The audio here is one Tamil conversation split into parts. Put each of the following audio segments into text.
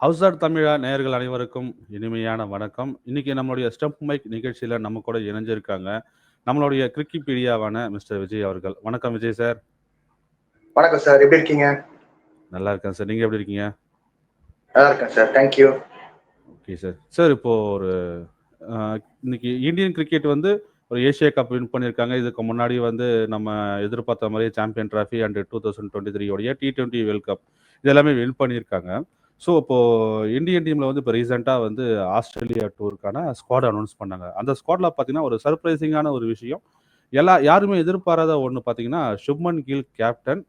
ஹவுஸ்ஆர் தமிழா நேயர்கள் அனைவருக்கும் இனிமையான வணக்கம். இன்னைக்கு நம்மளுடைய ஸ்டெப் மைக் நிகழ்ச்சியில் நம்ம கூட இணைஞ்சிருக்காங்க நம்மளுடைய கிரிக்கிபீடியாவான மிஸ்டர் விஜய் அவர்கள். வணக்கம் விஜய் சார். வணக்கம் சார், எப்படி இருக்கீங்க? நல்லா இருக்கேன் சார், நீங்க எப்படி இருக்கீங்க? நல்லா இருக்கேன் sir, thank you. Okay sir. Sir இப்போ ஒரு இன்னைக்கு இந்தியன் கிரிக்கெட் வந்து ஒரு ஏஷியா கப் வின் பண்ணியிருக்காங்க. இதுக்கு முன்னாடி வந்து நம்ம எதிர்பார்த்த மாதிரி சாம்பியன் டிராஃபி அண்ட் 2023 உடைய T20 வேர்ல்ட் கப் இதெல்லாமே வின் பண்ணியிருக்காங்க. ஸோ இப்போது இந்தியன் டீமில் வந்து இப்போ ரீசெண்டாக வந்து ஆஸ்திரேலியா டூருக்கான ஸ்குவாட் அனௌன்ஸ் பண்ணாங்க. அந்த ஸ்குவாடில் பார்த்தீங்கன்னா ஒரு சர்ப்ரைசிங்கான ஒரு விஷயம், யாருமே எதிர்பாராத ஒன்று பார்த்தீங்கன்னா, சுப்மன் கில் கேப்டன்,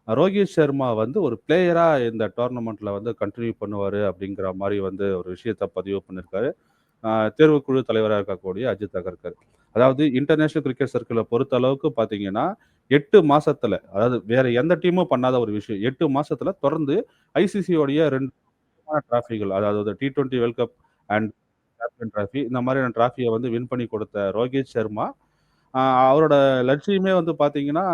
ரோஹித் சர்மா வந்து ஒரு பிளேயராக இந்த டோர்னமெண்ட்டில் வந்து கண்டினியூ பண்ணுவார் அப்படிங்கிற மாதிரி வந்து ஒரு விஷயத்தை பதிவு பண்ணியிருக்காரு தேர்வுக்குழு தலைவராக இருக்கக்கூடிய அஜித் அகர்கர். அதாவது இன்டர்நேஷனல் கிரிக்கெட் சர்க்கிளை பொறுத்த அளவுக்கு பார்த்தீங்கன்னா 8 மாசத்துல, அதாவது வேற எந்த டீமும் பண்ணாத ஒரு விஷயம், 8 மாசத்துல தொடர்ந்து ஐசிசியோடைய 2 டிராஃபிகள், அதாவது T20 world cup and champion trophy, இந்த மாதிரியான டிராஃபியை வந்து வின் பண்ணி கொடுத்த ரோஹித் சர்மா அவரோட லட்சியமே வந்து பார்த்தீங்கன்னா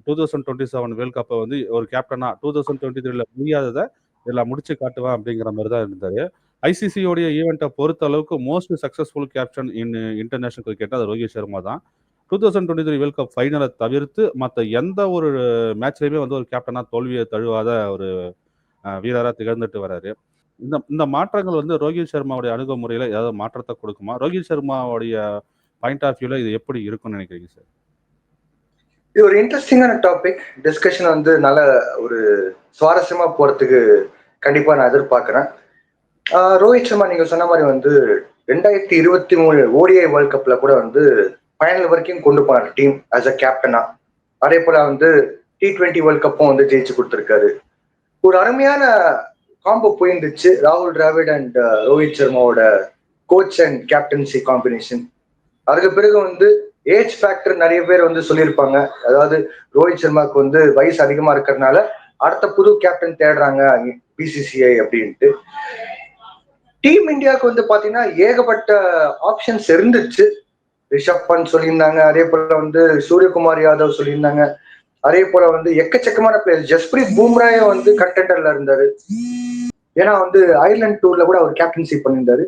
2027 வேர்ல்ட் கப்பை வந்து ஒரு கேப்டனா 2023 முடியாததை இதில் முடிச்சு காட்டுவேன் அப்படிங்கிற மாதிரி தான் இருந்தாரு. ஐசிசியோடைய ஈவெண்ட்டை பொறுத்த அளவுக்கு most successful captain in international cricket அது ரோஹித் சர்மா தான். 2023 வேர்ல்ட் கப் ஃபைனலை தவிர்த்து மற்ற எந்த ஒரு மேட்ச்லையுமே வந்து ஒரு கேப்டனாக தோல்வியை தழுவாத ஒரு வீரராக திகழ்ந்துட்டு வராரு. இந்த மாற்றங்கள் வந்து ரோஹித் சர்மாவுடைய அணுகுமுறையில் ஏதாவது மாற்றத்தை கொடுக்குமா? ரோஹித் சர்மாவுடைய பாயிண்ட் ஆஃப் வியூல இது எப்படி இருக்கும்னு நினைக்கிறீங்க சார்? இது ஒரு இன்ட்ரெஸ்டிங்கான டாபிக். டிஸ்கஷன் வந்து நல்ல ஒரு சுவாரஸ்யமா போறதுக்கு கண்டிப்பா நான் எதிர்பார்க்கிறேன். ரோஹித் சர்மா நீங்க சொன்ன மாதிரி வந்து 2023 ஓடிஐ வேர்ல்ட் கப்ல கூட வந்து ஃபைனல் வரைக்கும் கொண்டு போனார் டீம் ஆஸ் அ கேப்டனா. அதே போல வந்து T20 வேர்ல்ட் கப்பும் வந்து ஜெயிச்சு கொடுத்துருக்காரு. ஒரு அருமையான காம்போ போயிருந்துச்சு ராகுல் டிராவிட் அண்ட் ரோஹித் சர்மாவோட கோச் அண்ட் கேப்டன்சி காம்பினேஷன். அதுக்கு பிறகு வந்து ஏஜ் ஃபேக்டர் நிறைய பேர் வந்து சொல்லியிருப்பாங்க. அதாவது ரோஹித் சர்மாவுக்கு வந்து வயசு அதிகமா இருக்கிறதுனால அடுத்த புது கேப்டன் தேடுறாங்க பிசிசிஐ அப்படின்ட்டு. டீம் இந்தியாவுக்கு வந்து பாத்தீங்கன்னா ஏகப்பட்ட ஆப்ஷன்ஸ் இருந்துச்சு. ரிஷப் பந்த் சொல்லியிருந்தாங்க, அதே போல வந்து சூரியகுமார் யாதவ் சொல்லியிருந்தாங்க, அதே போல வந்து எக்கச்சக்கமான பிளேயர். ஜஸ்பிரீத் பூம்ராயே வந்து கண்டெண்டர்ல இருந்தாரு. ஏன்னா வந்து அயர்லாந்து டூர்ல கூட அவர் கேப்டன்சி பண்ணியிருந்தாரு.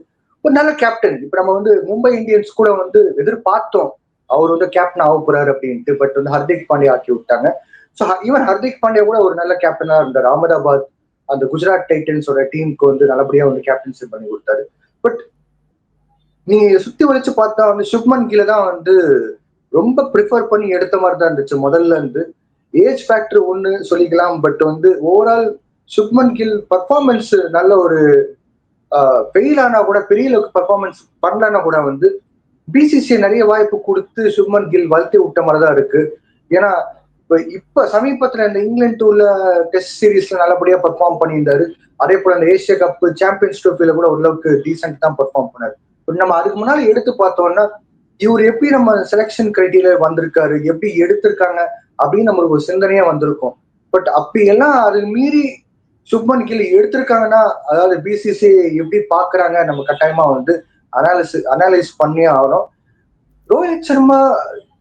ஒரு நல்ல கேப்டன். இப்ப நம்ம வந்து மும்பை இந்தியன்ஸ் கூட வந்து எதிர்பார்த்தோம் அவர் வந்து கேப்டன் ஆக போறாரு அப்படின்ட்டு. பட் வந்து ஹர்திக் பாண்டியா ஆக்கி விட்டாங்க. ஸோ ஈவன் ஹர்திக் பாண்டியா கூட ஒரு நல்ல கேப்டனா இருந்தார். அகமதாபாத் அந்த குஜராத் டைட்டன்ஸோட டீமுக்கு வந்து நல்லபடியா வந்து கேப்டன்சி பண்ணி கொடுத்தாரு. பட் நீங்க சுத்தி வச்சு பார்த்தா வந்து சுப்மன் கில தான் வந்து ரொம்ப ப்ரிஃபர் பண்ணி எடுத்த மாதிரி தான் இருந்துச்சு முதல்ல இருந்து. ஏஜ் ஃபேக்டர் ஒன்னு சொல்லிக்கலாம், பட் வந்து ஓவரால் சுப்மன் கில் பர்ஃபார்மன்ஸ் நல்ல ஒரு ஃபெயில் ஆனா கூட, பெரிய அளவுக்கு பர்ஃபார்மன்ஸ் பண்ணலன்னா கூட வந்து பிசிசிஐ நிறைய வாய்ப்பு கொடுத்து சுப்மன் கில் வளர்த்தி விட்ட மாதிரி தான் இருக்கு. ஏன்னா இப்ப சமீபத்துல இந்த இங்கிலாந்து டூர்ல டெஸ்ட் சீரீஸ்ல நல்லபடியா பெர்ஃபார்ம் பண்ணியிருந்தாரு. அதே போல இந்த ஏசியா கப் சாம்பியன்ஸ் ட்ரோஃபில கூட ஓரளவுக்கு டீசென்ட் தான் பெர்ஃபார்ம் பண்ணாரு. நம்ம அதுக்கு முன்னாடி எடுத்து பார்த்தோம்னா இவர் எப்படி நம்ம செலெக்ஷன் கிரைட்டீரியா வந்திருக்காரு, எப்படி எடுத்திருக்காங்க அப்படின்னு நம்மளுக்கு ஒரு சிந்தனையா வந்திருக்கும். பட் அப்படி எல்லாம் அது மீறி சுப்மன் கில் எடுத்திருக்காங்கன்னா, அதாவது பிசிசிஐ எப்படி பாக்குறாங்க நம்ம கட்டாயமா வந்து அனாலிஸ் பண்ணி ஆகணும். ரோஹித் சர்மா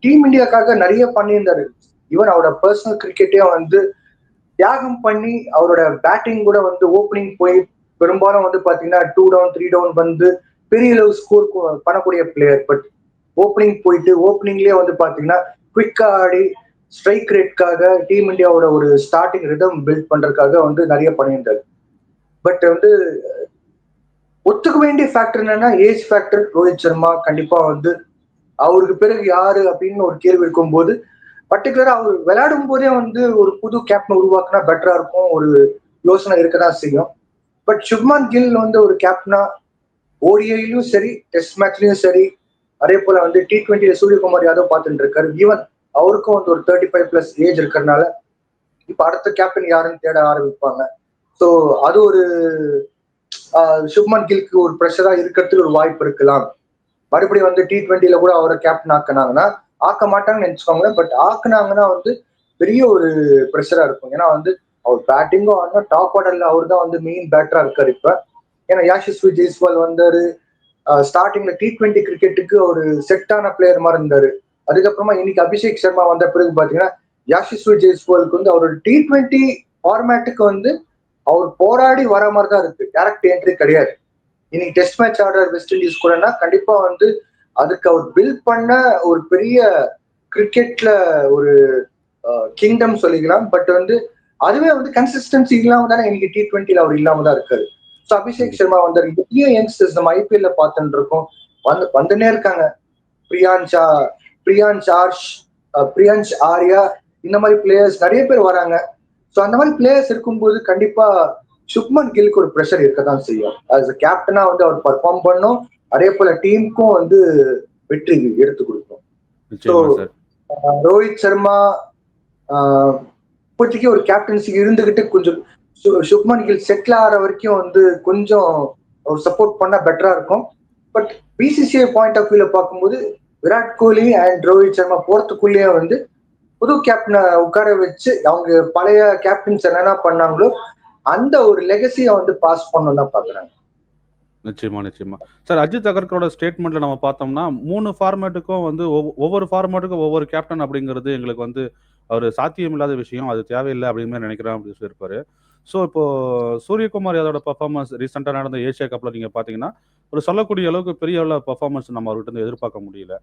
டீம் இந்தியாக்காக நிறைய பண்ணியிருந்தாரு. ஈவன் அவரோட பர்சனல் கிரிக்கெட்டே வந்து தியாகம் பண்ணி அவரோட பேட்டிங் கூட வந்து ஓப்பனிங் போய் பெரும்பாலும் வந்து பாத்தீங்கன்னா 2 டவுன் 3 டவுன் வந்து பெரிய அளவு ஸ்கோர் பண்ணக்கூடிய பிளேயர். பட் ஓப்பனிங் போயிட்டு ஓப்பனிங்லயே வந்து பாத்தீங்கன்னா குவிக்கா ஆடி ஸ்ட்ரைக் ரேட்காக டீம் இந்தியாவோட ஒரு ஸ்டார்டிங் ரிதம் பில்ட் பண்றதுக்காக வந்து நிறைய பண்ணியிருந்தாரு. பட் வந்து ஒத்துக்க வேண்டிய ஃபேக்டர் என்னன்னா ஏஜ் ஃபேக்டர். ரோஹித் சர்மா கண்டிப்பா வந்து அவருக்கு பிறகு யாரு அப்படின்னு ஒரு கேள்வி இருக்கும்போது பர்டிகுலரா அவர் விளையாடும் போதே வந்து ஒரு புது கேப்டன் உருவாக்குனா பெட்டரா இருக்கும் ஒரு யோசனை இருக்கதான் செய்யும். பட் சுப்மன் கில் வந்து ஒரு கேப்டனா ஓடிஐலயும் சரி டெஸ்ட் மேட்ச்லயும் சரி, அதே போல வந்து T20 சூரியகுமார் யாதவ் பார்த்துட்டு இருக்காரு. ஈவன் அவருக்கும் வந்து ஒரு 35+ ஏஜ் இருக்கிறதுனால இப்ப அடுத்த கேப்டன் யாருன்னு தேட ஆரம்பிப்பாங்க. ஸோ அது ஒரு சுப்மன் கில்க்கு ஒரு ப்ரெஷரா இருக்கிறதுக்கு ஒரு வாய்ப்பு இருக்கலாம். மறுபடியும் வந்து T20 கூட அவரை கேப்டன் ஆக்கினாங்கன்னா, ஆக்க மாட்டாங்கன்னு நினைச்சுக்கோங்களேன். பட் ஆக்குனாங்கன்னா வந்து பெரிய ஒரு ப்ரெஷரா இருக்கும். ஏன்னா வந்து அவர் பேட்டிங்கும் ஆனா டாப் ஆர்டர்ல அவர் தான் வந்து மெயின் பேட்டரா இருக்காரு இப்ப. ஏன்னா யாஷஸ்வி ஜெய்ஸ்வால் வந்தாரு. ஸ்டார்டிங்ல T20 கிரிக்கெட்டுக்கு ஒரு செட்டான பிளேயர் மாதிரி இருந்தாரு. அதுக்கப்புறமா இன்னைக்கு அபிஷேக் சர்மா வந்த பிறகு பாத்தீங்கன்னா யாஷஸ்வி ஜெய்ஸ்வாலுக்கு வந்து அவரோட T20 ஃபார்மேட்டுக்கு வந்து அவர் போராடி வர மாதிரி தான் இருக்கு, டைரக்ட் என்ட்ரி கிடையாது. இன்னைக்கு டெஸ்ட் மேட்ச் ஆடுற வெஸ்ட் இண்டீஸ் கூடனா கண்டிப்பா வந்து அதுக்கு அவர் பில்ட் பண்ண ஒரு பெரிய கிரிக்கெட்ல ஒரு கிங்டம் சொல்லிக்கலாம். பட் வந்து அதுவே வந்து கன்சிஸ்டன்சி இல்லாம தானே இன்னைக்கு T20ல அவர் இல்லாம தான் இருக்காரு. ஸோ அபிஷேக் சர்மா வந்து நிறைய யங்ஸ்டர்ஸ் நம்ம ஐபிஎல்ல பார்த்துட்டு இருக்கோம், வந்துனே இருக்காங்க. பிரியான்ஷா, பிரியான்ஷ் ஆர்ஷ், பிரியான்ஷ் ஆர்யா, இந்த மாதிரி பிளேயர்ஸ் நிறைய பேர் வராங்க. ஸோ அந்த மாதிரி பிளேயர்ஸ் இருக்கும்போது கண்டிப்பா சுப்மன் கில்க்கு ஒரு ப்ரெஷர் இருக்கதான் செய்யும். ஆஸ் அ கேப்டனா வந்து அவர் பர்ஃபார்ம் பண்ணும், அதே போல டீமுக்கும் வந்து வெற்றி எடுத்து கொடுக்கும். ஸோ ரோஹித் சர்மா இப்போதைக்கு ஒரு கேப்டன்சிக்கு இருந்துகிட்டு கொஞ்சம் சுப்மன் கில் செட்டில் ஆகிற வரைக்கும் வந்து கொஞ்சம் ஒரு சப்போர்ட் பண்ணா பெட்டரா இருக்கும். பட் பிசிசிஐ பாயிண்ட் ஆஃப் வியூல பார்க்கும்போது விராட் கோலி அண்ட் ரோஹித் சர்மா போறதுக்குள்ளேயே வந்து புது கேப்டனை உட்கார வச்சு அவங்க பழைய கேப்டன்ஸ் என்னென்ன பண்ணாங்களோ அந்த ஒரு லெகசியை வந்து பாஸ் பண்ணணும் தான் பாக்குறாங்க. நிச்சயமா சார். அஜித் அகர்கரோட ஸ்டேட்மெண்ட்ல நம்ம பார்த்தோம்னா 3 ஃபார்மேட்டுக்கும் வந்து ஒவ்வொரு ஃபார்மேட்டுக்கும் ஒவ்வொரு கேப்டன் அப்படிங்கிறது எங்களுக்கு வந்து அவர் சாத்தியம் இல்லாத விஷயம், அது தேவையில்லை அப்படின்னு நினைக்கிறேன் அப்படின்னு சொல்லியிருப்பாரு. ஸோ இப்போ சூரியகுமார் யாதவோட பர்ஃபார்மன்ஸ் ரீசெண்டாக நடந்த ஏஷியா கப்பில் நீங்கள் பார்த்தீங்கன்னா ஒரு சொல்லக்கூடிய அளவுக்கு பெரிய அளவு பர்ஃபார்மன்ஸ் நம்ம அவர்கிட்ட இருந்து எதிர்பார்க்க முடியல.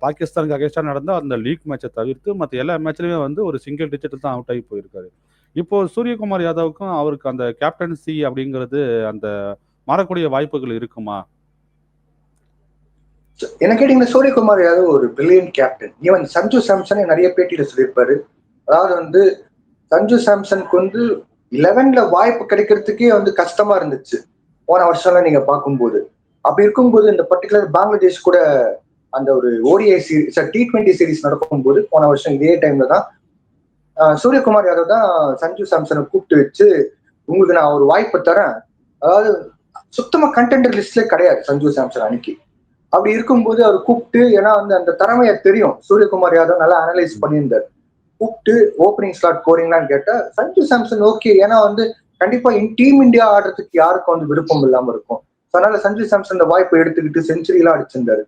பாகிஸ்தானுக்கு அகேன்ஸ்டாக நடந்த அந்த லீக் மேட்சை தவிர்த்து மற்ற எல்லா மேட்ச்லையுமே வந்து ஒரு சிங்கிள் டிஜிட் தான் அவுட் ஆகி போயிருக்காரு. இப்போ சூரியகுமார் யாதவுக்கும் அவருக்கு அந்த கேப்டன்சி அப்படிங்கிறது அந்த மாறக்கூடிய வாய்ப்புகள் இருக்குமா? என்ன கேட்டீங்கன்னா சூரியகுமார் யாதவ் ஒரு பிரில்லியன்ட் கேப்டன். ஈவன் சஞ்சு சாம்சனே நிறைய பேட்டியில சொல்லியிருப்பாரு. அதாவது வந்து சஞ்சு சாம்சனுக்கு வந்து 11ல வாய்ப்பு கிடைக்கிறதுக்கே வந்து கஷ்டமா இருந்துச்சு போன வருஷம்லாம் நீங்க பார்க்கும்போது. அப்படி இருக்கும்போது இந்த பர்டிகுலர் பங்களாதேஷ் கூட அந்த ஒரு ஓடிஐ சீரிஸ் T20 சீரிஸ் நடக்கும்போது போன வருஷம் இதே டைம்ல தான் சூரியகுமார் யாதவ் தான் சஞ்சு சாம்சனை கூப்பிட்டு வச்சு உங்களுக்கு நான் ஒரு வாய்ப்பை தரேன். அதாவது சுத்தமா கண்டெண்டர் லிஸ்ட்ல கிடையாது சஞ்சு சாம்சன் அன்னைக்கு. அப்படி இருக்கும்போது அவர் கூப்பிட்டு, ஏன்னா வந்து அந்த திறமையை தெரியும், சூரியகுமார் யாதவ் நல்லா அனலைஸ் பண்ணியிருந்தார். கூப்பிட்டு ஓப்பனிங் ஸ்லாட் போறீங்களான்னு கேட்டா சஞ்சு சாம்சன் ஓகே, ஏன்னா வந்து கண்டிப்பா டீம் இந்தியா ஆடுறதுக்கு யாருக்கும் வந்து விருப்பம் இல்லாம இருக்கும். அதனால சஞ்சு சாம்சன் இந்த வாய்ப்பை எடுத்துக்கிட்டு செஞ்சுரி எல்லாம் அடிச்சிருந்தாரு.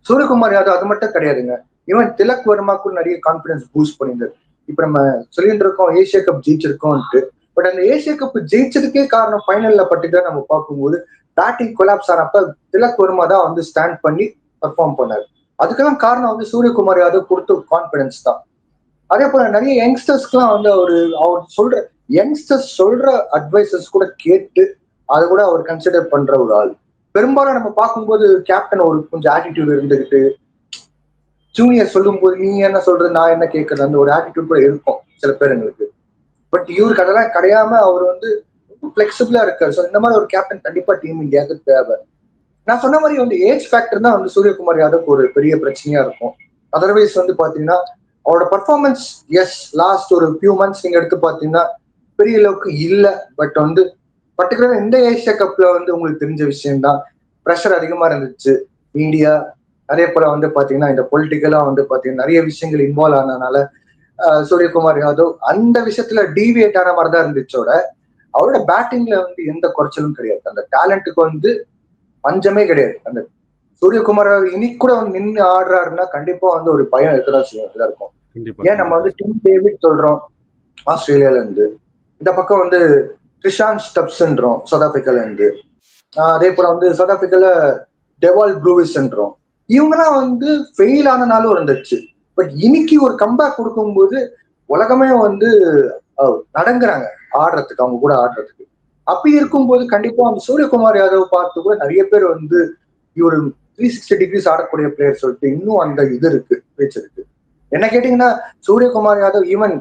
சூரியகுமார் யாதவ் அது மட்டும் கிடையாதுங்க, ஈவன் திலக் வர்மாக்கும் நிறைய கான்பிடன்ஸ் பூஸ்ட் பண்ணியிருந்தாரு. இப்ப நம்ம சொல்லிட்டு இருக்கோம் ஏசியா கப் ஜெயிச்சிருக்கோம்ட்டு, பட் அந்த ஏசியா கப் ஜெயிச்சதுக்கே காரணம் ஃபைனல்ல பர்டிகுலர் நம்ம பார்க்கும்போது பேட்டிங் கொலாப்ஸ் ஆனப்ப திலக் வர்மா தான் வந்து ஸ்டாண்ட் பண்ணி பர்ஃபார்ம் பண்ணாரு. அதுக்கெல்லாம் காரணம் வந்து சூரியகுமார் யாதவ் கொடுத்த கான்பிடன்ஸ் தான். அதே போல நிறைய யங்ஸ்டர்ஸ்க்குலாம் வந்து அவர் சொல்ற யங்ஸ்டர்ஸ் சொல்ற அட்வைசஸ் கூட கேட்டு அதை கூட அவர் கன்சிடர் பண்ற ஒரு ஆள். பெரும்பாலும் நம்ம பார்க்கும்போது கேப்டன் ஒரு கொஞ்சம் ஆட்டிடியூட் இருந்துகிட்டு ஜூனியர் சொல்லும் போது நீ என்ன சொல்றது நான் என்ன கேட்கறது அந்த ஒரு ஆட்டிடியூட் கூட இருக்கும் சில பேருங்களுக்கு. பட் இவருக்கு அதெல்லாம் கிடையாம அவர் வந்து ரொம்ப பிளெக்சிபிளா இருக்காரு. ஸோ இந்த மாதிரி ஒரு கேப்டன் கண்டிப்பா டீம் இந்தியாவுக்கு தேவை. நான் சொன்ன மாதிரி வந்து ஏஜ் ஃபேக்டர் தான் வந்து சூரியகுமார் யாதவ் ஒரு பெரிய பிரச்சனையா இருக்கும். அதர்வைஸ் வந்து பாத்தீங்கன்னா அவரோட பர்ஃபார்மன்ஸ் லாஸ்ட் ஒரு ஃபியூ மந்த்ஸ் நீங்க எடுத்து பாத்தீங்கன்னா பெரிய அளவுக்கு இல்லை. பட் வந்து பர்டிகுலரா இந்த ஏசியா கப்ல வந்து உங்களுக்கு தெரிஞ்ச விஷயம் தான், ப்ரெஷர் அதிகமா இருந்துச்சு இந்தியா. அதே போல வந்து பாத்தீங்கன்னா இந்த பொலிட்டிக்கலா வந்து பாத்தீங்கன்னா நிறைய விஷயங்கள் இன்வால்வ் ஆனதுனால சூரியகுமார் யாதவ் அந்த விஷயத்துல டீவியேட் ஆன மாதிரி தான் இருந்துச்சோட அவரோட பேட்டிங்ல வந்து எந்த குறைச்சலும் கிடையாது. அந்த டேலண்ட்டுக்கு வந்து பஞ்சமே கிடையாது. அந்த சூரியகுமார் இன்னைக்கு கூட வந்து நின்று ஆடுறாருன்னா கண்டிப்பா வந்து ஒரு பயம் இருக்கதான் செய்யும் இருக்கும். ஏன் நம்ம வந்து டிம் டேவிட் சொல்றோம் ஆஸ்திரேலியால இருந்து, இந்த பக்கம் வந்து கிரிஷான் ஸ்டப்ஸ்ன்றோம் சவுத் ஆப்பிரிக்கால இருந்து, அதே போல வந்து சவுத் ஆப்பிரிக்கால டெவால் ப்ரூவிஸ்ன்றோம். இவங்கெல்லாம் வந்து ஃபெயில் ஆனனாலும் இருந்துச்சு. பட் இன்னைக்கு ஒரு கம்பேக் கொடுக்கும்போது உலகமே வந்து நடங்குறாங்க ஆடுறதுக்கு, அவங்க கூட ஆடுறதுக்கு. அப்படி இருக்கும்போது கண்டிப்பா அந்த சூரியகுமார் யாதவ் பார்த்து கூட நிறைய பேர் வந்து இவர் 360 டிகிரிஸ் ஆடக்கூடிய பிளேயர் சொல்லிட்டு இன்னும் அந்த இது இருக்கு, பேச்சு இருக்கு. என்ன கேட்டீங்கன்னா சூரியகுமார் யாதவ் ஈவன்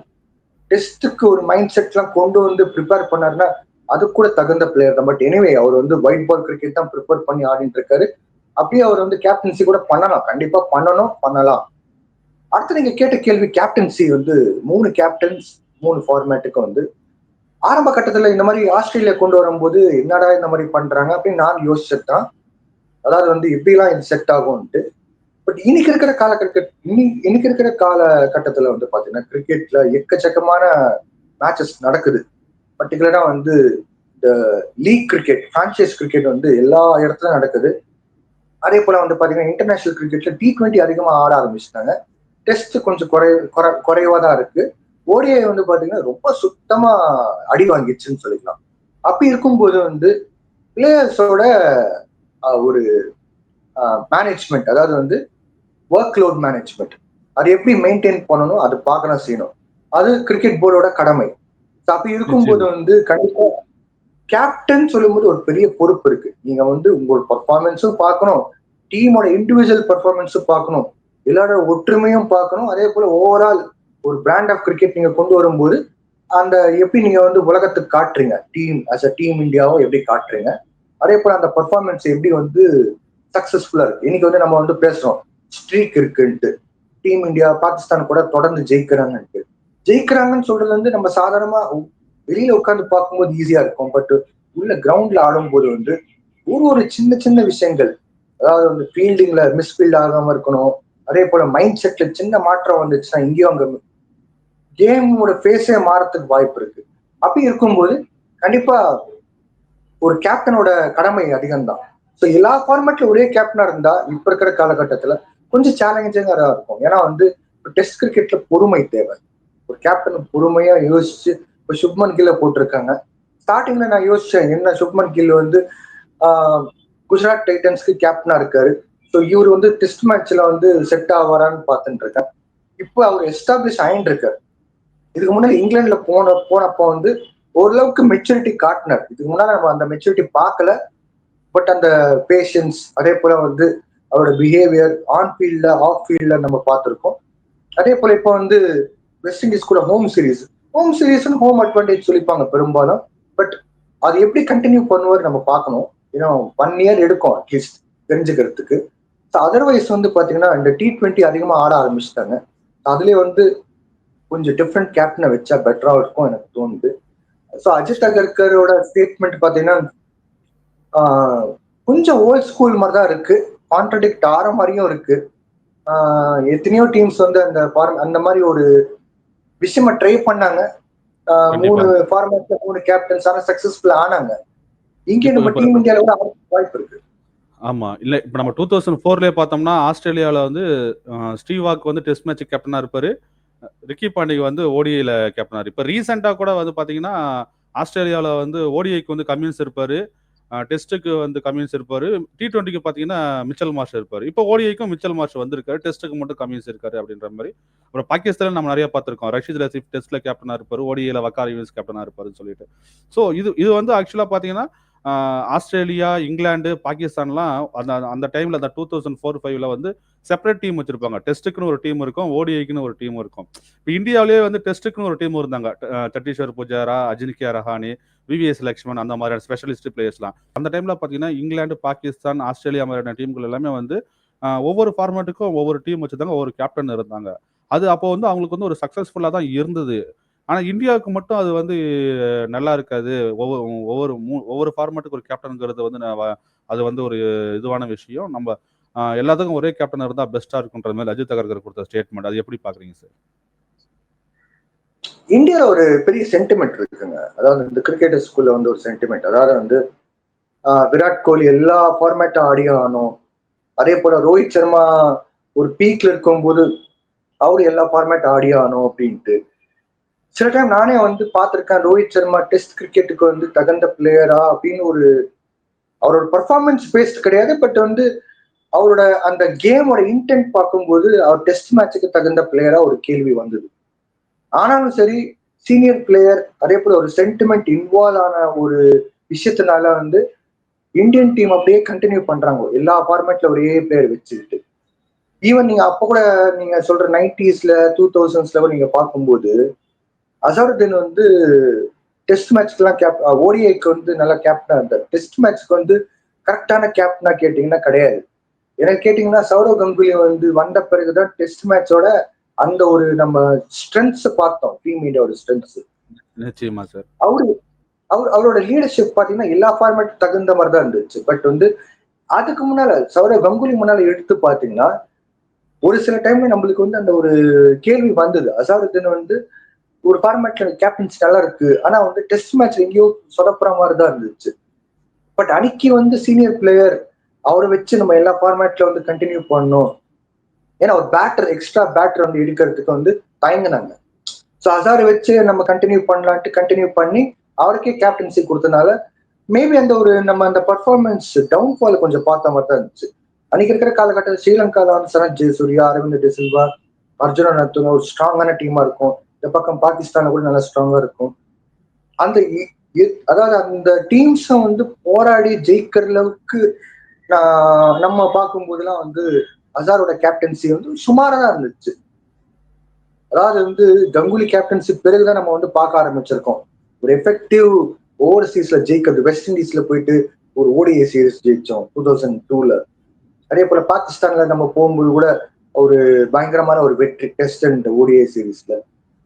டெஸ்ட்டுக்கு ஒரு மைண்ட் செட் எல்லாம் கொண்டு வந்து ப்ரிப்பேர் பண்ணாருன்னா அது கூட தகுந்த பிளேயர் தான். பட் எனிவே அவர் வந்து ஒயிட் பால் கிரிக்கெட் தான் ப்ரிப்பேர் பண்ணி ஆடிட்டு இருக்காரு. அப்படியே அவர் வந்து கேப்டன்சி கூட பண்ணலாம், கண்டிப்பா பண்ணலாம். அடுத்து நீங்க கேட்ட கேள்வி கேப்டன்சி வந்து 3 கேப்டன்ஸ் 3 ஃபார்மேட்டுக்கு வந்து ஆரம்ப கட்டத்துல இந்த மாதிரி ஆஸ்திரேலியா கொண்டு வரும்போது என்னடா இந்த மாதிரி பண்றாங்க அப்படின்னு நான் யோசிச்சதுதான். அதாவது வந்து எப்படிலாம் இது செட் ஆகும்ட்டு. பட் இன்னைக்கு இருக்கிற இன்னைக்கு இருக்கிற காலகட்டத்துல வந்து பாத்தீங்கன்னா கிரிக்கெட்ல எக்கச்சக்கமான மேட்சஸ் நடக்குது. பர்டிகுலரா வந்து இந்த லீக் கிரிக்கெட், பிரான்சைஸ் கிரிக்கெட் வந்து எல்லா இடத்துலயும் நடக்குது. அதே போல வந்து பாத்தீங்கன்னா இன்டர்நேஷனல் கிரிக்கெட்ல T20 அதிகமா ஆட ஆரம்பிச்சிட்டாங்க. டெஸ்ட் கொஞ்சம் குறைவா தான் இருக்கு. ஓடிஐ வந்து பாத்தீங்கன்னா ரொம்ப சுத்தமா அடி வாங்கிடுச்சுன்னு சொல்லிக்கலாம். அப்படி இருக்கும்போது வந்து பிளேயர்ஸோட ஒரு மேனேஜ்மெண்ட், அதாவது வந்து ஒர்க் லோட் மேனேஜ்மெண்ட், அது எப்படி மெயின்டைன் பண்ணணும், அது பார்க்கணும் செய்யணும். அது கிரிக்கெட் போர்டோட கடமை. அப்படி இருக்கும்போது நிச்சயமா. வந்து கண்டிப்பா கேப்டன் சொல்லும்போது ஒரு பெரிய பொறுப்பு இருக்கு. நீங்க வந்து உங்களோட பர்ஃபார்மன்ஸும் பார்க்கணும், டீமோட இண்டிவிஜுவல் பர்ஃபார்மன்ஸும் பார்க்கணும், எல்லாரோட ஒற்றுமையும் பார்க்கணும். அதே போல ஓவரால் ஒரு பிராண்ட் ஆஃப் கிரிக்கெட் நீங்க கொண்டு வரும்போது அந்த எப்படி நீங்க வந்து உலகத்துக்கு காட்டுறீங்க, டீம் அஸ் அ டீம் இந்தியாவும் எப்படி காட்டுறீங்க, அதே போல அந்த பர்ஃபார்மன்ஸ் எப்படி வந்து சக்சஸ்ஃபுல்லா இருக்கு. இன்னைக்கு வந்து நம்ம வந்து பேசுறோம் ஸ்ட்ரீக் இருக்குன்ட்டு, டீம் இந்தியா பாகிஸ்தான் கூட தொடர்ந்து ஜெயிக்கிறாங்கன்ட்டு. ஜெயிக்கிறாங்கன்னு சொல்றது வந்து நம்ம சாதாரணமா வெளியில உட்கார்ந்து பார்க்கும்போது ஈஸியா இருக்கும். பட் உள்ள கிரவுண்ட்ல ஆடும்போது வந்து ஒரு சின்ன சின்ன விஷயங்கள், அதாவது வந்து ஃபீல்டிங்ல மிஸ்ஃபீல்ட் ஆகாம இருக்கணும். அதே போல மைண்ட் செட்ல சின்ன மாற்றம் வந்துச்சுன்னா இங்கேயும் அங்க கேமோட ஃபேஸே மாறத்துக்கு வாய்ப்பு இருக்கு. அப்படி இருக்கும்போது கண்டிப்பா ஒரு கேப்டனோட கடமை அதிகம் தான். ஸோ எல்லா ஃபார்மேட்ல ஒரே கேப்டனா இருந்தா இப்ப இருக்கிற காலகட்டத்துல கொஞ்சம் சேலஞ்சிங்கா இருக்கும். ஏன்னா வந்து டெஸ்ட் கிரிக்கெட்ல பொறுமை தேவை. ஒரு கேப்டன் பொறுமையா யோசிச்சு இப்ப சுப்மன் கில்ல போட்டிருக்காங்க. ஸ்டார்டிங்ல நான் யோசிச்சேன், என்ன சுப்மன் கில் வந்து குஜராத் டைட்டன்ஸ்க்கு கேப்டனா இருக்காரு. ஸோ இவர் வந்து டெஸ்ட் மேட்ச்ல வந்து செட் ஆவாரான்னு பார்த்துட்டு இருக்கேன். இப்போ அவர் எஸ்டாப்ளிஷ் ஆயிட்டு இருக்காரு. இதுக்கு முன்னாடி இங்கிலாந்துல போனப்போ வந்து ஓரளவுக்கு மெச்சூரிட்டி காட்டினார். இதுக்கு முன்னாடி நம்ம அந்த மெச்சூரிட்டி பார்க்கல. பட் அந்த பேஷன்ஸ், அதே போல வந்து அவரோட பிஹேவியர் ஆன் ஃபீல்ட்ல ஆஃப் ஃபீல்ட்ல நம்ம பார்த்திருக்கோம். அதே போல இப்போ வந்து வெஸ்ட் இண்டீஸ் கூட ஹோம் சீரீஸ் ஹோம் அட்வான்டேஜ் சொல்லிப்பாங்க பெரும்பாலும். பட் அது எப்படி கண்டினியூ பண்ணுவார் நம்ம பார்க்கணும். ஏன்னா 1 இயர் எடுக்கும் அட்லீஸ்ட் தெரிஞ்சுக்கிறதுக்கு. அதர்வைஸ் வந்து பாத்தீங்கன்னா இந்த T20 அதிகமா ஆட ஆரம்பிச்சிட்டாங்க. அதுலயே வந்து கொஞ்சம் டிஃப்ரெண்ட் கேப்டனை வச்சா பெட்டரா இருக்கும் எனக்கு தோணுது. ஸோ அஜித் அகர்கரோட ஸ்டேட்மெண்ட் பாத்தீங்கன்னா கொஞ்சம் ஓல்ட் ஸ்கூல் மாதிரி தான் இருக்கு. கான்ட்ரடிக்ட் ஆற மாதிரியும் இருக்கு. எத்தனையோ டீம்ஸ் வந்து அந்த மாதிரி ஒரு விஷயமா ட்ரை பண்ணாங்க. கண்டிப்பா. 3 ஃபார்மேட்ல 3 கேப்டன்ஸ் ஆனா சக்சஸ்ஃபுல் ஆனாங்க. இங்கே இப்போ நம்ம இப்போ டீம் இந்தியால கூட வாய்ப்பு இருக்கு. ஆமா. இல்ல இப்ப நம்ம 2004லயே பார்த்தோம்னா, ஆஸ்திரேலியால வந்து ஸ்டீவ் வாக் வந்து டெஸ்ட் மேட்ச் கேப்டனா இருப்பாரு. ரிக்கி பாண்டிங் வந்து ஓடிஐல கேப்டனா இப்ப ரீசெண்டா கூட வந்து பாத்தீங்கன்னா, ஆஸ்திரேலியால வந்து ஓடிஐக்கு வந்து கம்மின்ஸ் இருப்பாரு. டெஸ்ட்டுக்கு வந்து கம்மின்ஸ் இருப்பாரு. T20க்கு பாத்தீங்கன்னா, மிச்சல் மார்ஷ் இருப்பாரு. இப்போ ஓடிஐக்கும் மிச்சல் மார்ஷ் வந்திருக்காரு. டெஸ்ட்டுக்கு மட்டும் கம்மின்ஸ் இருக்காரு அப்படின்ற மாரி. அப்புறம் பாகிஸ்தான்ல நம்ம நிறைய பார்த்திருக்கோம். ரஷீத் லத்தீப் டெஸ்ட்ல கேப்டனா இருப்பாரு. ஓடிஐல வக்கார் யூனிஸ் கேப்டனா இருப்பாருன்னு சொல்லிட்டு. ஸோ இது இது வந்து ஆக்சுவலா பாத்தீங்கன்னா, ஆஸ்திரேலியா, இங்கிலாந்து, பாகிஸ்தான்லாம் அந்த அந்த டைம்ல அந்த 2004, 5ல வந்து செப்பரேட் டீம் வச்சிருப்பாங்க. டெஸ்ட்டுக்குன்னு ஒரு டீம் இருக்கும். ஓடிஐக்குன்னு ஒரு டீம் இருக்கும். இப்போ இந்தியாவிலேயே வந்து டெஸ்ட்டுக்குன்னு ஒரு டீம் இருந்தாங்க. சத்தீஸ்வர் புஜாரா, அஜின்கியா ரஹானே, விவிஎஸ் லக்ஷ்மன் அந்த மாதிரியான ஸ்பெஷலிஸ்ட் பிளேயர்ஸ்லாம். அந்த டைம்ல பார்த்தீங்கன்னா, இங்கிலாந்து, பாகிஸ்தான், ஆஸ்திரேலியா மாதிரியான டீம்கள் எல்லாமே வந்து ஒவ்வொரு ஃபார்மேட்டுக்கும் ஒவ்வொரு டீம் வச்சிருந்தாங்க. ஒவ்வொரு கேப்டன் இருந்தாங்க. அது அப்போ வந்து அவங்களுக்கு வந்து ஒரு சக்சஸ்ஃபுல்லா தான் இருந்தது. ஆனா இந்தியாவுக்கு மட்டும் அது வந்து நல்லா இருக்காது. ஒவ்வொரு ஒவ்வொரு ஒவ்வொரு ஃபார்மேட்டுக்கு ஒரு கேப்டன்ங்கிறது வந்து அது வந்து ஒரு இதுவான விஷயம். நம்ம எல்லாத்துக்கும் ஒரே கேப்டன் இருந்தா பெஸ்ட்டா இருக்குன்ற மாரி அஜித் அகர்கர் குடுத்த ஸ்டேட்மெண்ட். அது எப்படி பார்க்குறீங்க சார்? இந்தியால ஒரு பெரிய சென்டிமெண்ட் இருக்குங்க. அதாவது இந்த கிரிக்கெட்டர்ஸ்குள்ள வந்து ஒரு சென்டிமெண்ட். அதாவது வந்து விராட் கோலி எல்லா ஃபார்மேட்டும் ஆடி ஆகணும். அதே போல ரோஹித் சர்மா ஒரு பீக்ல இருக்கும்போது அவரு எல்லா ஃபார்மேட் ஆடி ஆகணும் அப்படின்ட்டு. சில டைம் நானே வந்து பார்த்திருக்கேன், ரோஹித் சர்மா டெஸ்ட் கிரிக்கெட்டுக்கு வந்து தகுந்த பிளேயரா அப்படின்னு அவரோட பர்ஃபார்மன்ஸ் பேஸ்ட் கிடையாது. பட் வந்து அவரோட அந்த கேமோட இன்டென்ட் பார்க்கும்போது அவர் டெஸ்ட் மேட்சுக்கு தகுந்த பிளேயரா ஒரு கேள்வி வந்தது. ஆனாலும் சரி, சீனியர் பிளேயர் அதே போல ஒரு சென்டிமெண்ட் இன்வால்வ் ஆன ஒரு விஷயத்தினால வந்து இந்தியன் டீம் அப்படியே கண்டினியூ பண்றாங்க. எல்லா ஃபார்மேட்ல ஒரே பிளேயர் வச்சுக்கிட்டு. ஈவன் நீங்க அப்ப கூட நீங்க சொல்ற 90ஸ்ல 2000ஸ்ல நீங்க பார்க்கும்போது அசருதீன் வந்து டெஸ்ட் மேட்ச்க்குலாம் ஓடிஐக்கு வந்து நல்ல கேப்டனா இருந்தார். டெஸ்ட் மேட்ச்க்கு வந்து கரெக்டான கேப்டனா கேட்டீங்கன்னா கிடையாது. எனக்கு கேட்டீங்கன்னா சௌரவ் கங்குலி வந்து வந்த பிறகுதான் டெஸ்ட் மேட்சோட அந்த ஒரு நம்ம ஸ்ட்ரென்த்ஸ் பார்த்தோம். டீம் இந்தியாவோட ஸ்ட்ரென்த்ஸ். நிச்சயமா சார். அவரு அவரோட லீடர்ஷிப் பாத்தீங்கன்னா எல்லா ஃபார்மேட் தகுந்த மாதிரி தான் இருந்துச்சு. பட் வந்து அதுக்கு முன்னால சௌரவ் கங்குலி முன்னால எடுத்து பாத்தீங்கன்னா ஒரு சில டைம்ல நம்மளுக்கு வந்து அந்த ஒரு கேள்வி வந்தது. அசாருதீன் வந்து ஒரு ஃபார்மேட்ல கேப்டன்ஸ் நல்லா இருக்கு. ஆனா வந்து டெஸ்ட் மேட்ச் எங்கேயோ சொதப்புற மாதிரி தான் இருந்துச்சு. பட் அன்னைக்கு வந்து சீனியர் பிளேயர் அவரை வச்சு நம்ம எல்லா ஃபார்மேட்ல வந்து கண்டினியூ பண்ணணும். ஏன்னா ஒரு எக்ஸ்ட்ரா பேட்டர் வந்து எடுக்கிறதுக்கு வந்து தயங்கினாங்க. ஸோ அசார் வச்சு நம்ம கண்டினியூ பண்ணலான்ட்டு கண்டினியூ பண்ணி அவருக்கே கேப்டன்சி கொடுத்தனால மேபி அந்த ஒரு நம்ம அந்த பர்ஃபார்மன்ஸ் டவுன்ஃபால் கொஞ்சம் பார்த்த மாதிரி தான் இருந்துச்சு. அன்னைக்கு இருக்கிற காலகட்டத்தில் ஸ்ரீலங்கால வந்து சரத் ஜெயசூர்யா, அரவிந்த் டிசில்வா, அர்ஜுனா நத்துங்க ஒரு ஸ்ட்ராங்கான டீமா இருக்கும். இந்த பக்கம் பாகிஸ்தான்ல கூட நல்லா ஸ்ட்ராங்கா இருக்கும். அந்த அதாவது அந்த டீம்ஸை வந்து போராடி ஜெயிக்கிற அளவுக்கு நம்ம பார்க்கும்போதெல்லாம் வந்து அசாரோட கேப்டன்சி வந்து சுமாரா தான் இருந்துச்சு. அதாவது வந்து கங்குலி கேப்டன்சி பிறகுதான் நம்ம வந்து பார்க்க ஆரம்பிச்சிருக்கோம் ஒரு எஃபெக்டிவ் ஓவர்சீஸ்ல ஜெயிக்கிறது. வெஸ்ட் இண்டீஸ்ல போயிட்டு ஒரு ஓடிஐ சீரிஸ் ஜெயிச்சோம் 2002ல. அதே போல பாகிஸ்தான்ல நம்ம போகும்போது கூட ஒரு பயங்கரமான ஒரு வெற்றி டெஸ்ட் அண்ட் ஓடிஐ சீரிஸ்ல.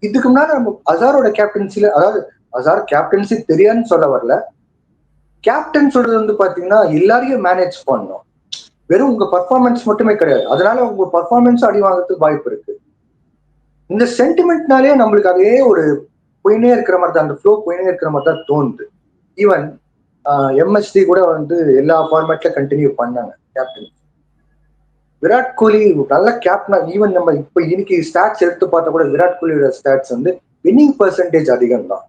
இதுக்கு முன்னாடி நம்ம அசாரோட கேப்டன்சில, அதாவது அசார் கேப்டன்சி தெரியாதுன்னு சொல்ல வரல, கேப்டன் சொல்றது வந்து பாத்தீங்கன்னா எல்லாரையும் மேனேஜ் பண்ணணும். வெறும் உங்க பர்ஃபார்மன்ஸ் மட்டுமே கிடையாது, அதனால உங்க பர்ஃபார்மன்ஸ் அடி வாங்கிறதுக்கு வாய்ப்பு இருக்கு. இந்த சென்டிமெண்ட்னாலே நம்மளுக்கு அதே ஒரு போயினே இருக்கிற மாதிரி தான், அந்த ஃப்ளோ போயினே இருக்கிற மாதிரி தான் தோணுது. ஈவன் எம்எஸ்டி கூட வந்து எல்லா ஃபார்மேட்ல கண்டினியூ பண்ணாங்க கேப்டன். விராட் கோலி நல்ல கேப்டனா, ஈவன் நம்ம இப்ப இன்னைக்கு ஸ்டாட்ஸ் எடுத்து பார்த்தா கூட விராட் கோலியோட ஸ்டாட்ஸ் வந்து வின்னிங் பெர்சன்டேஜ் அதிகம் தான்.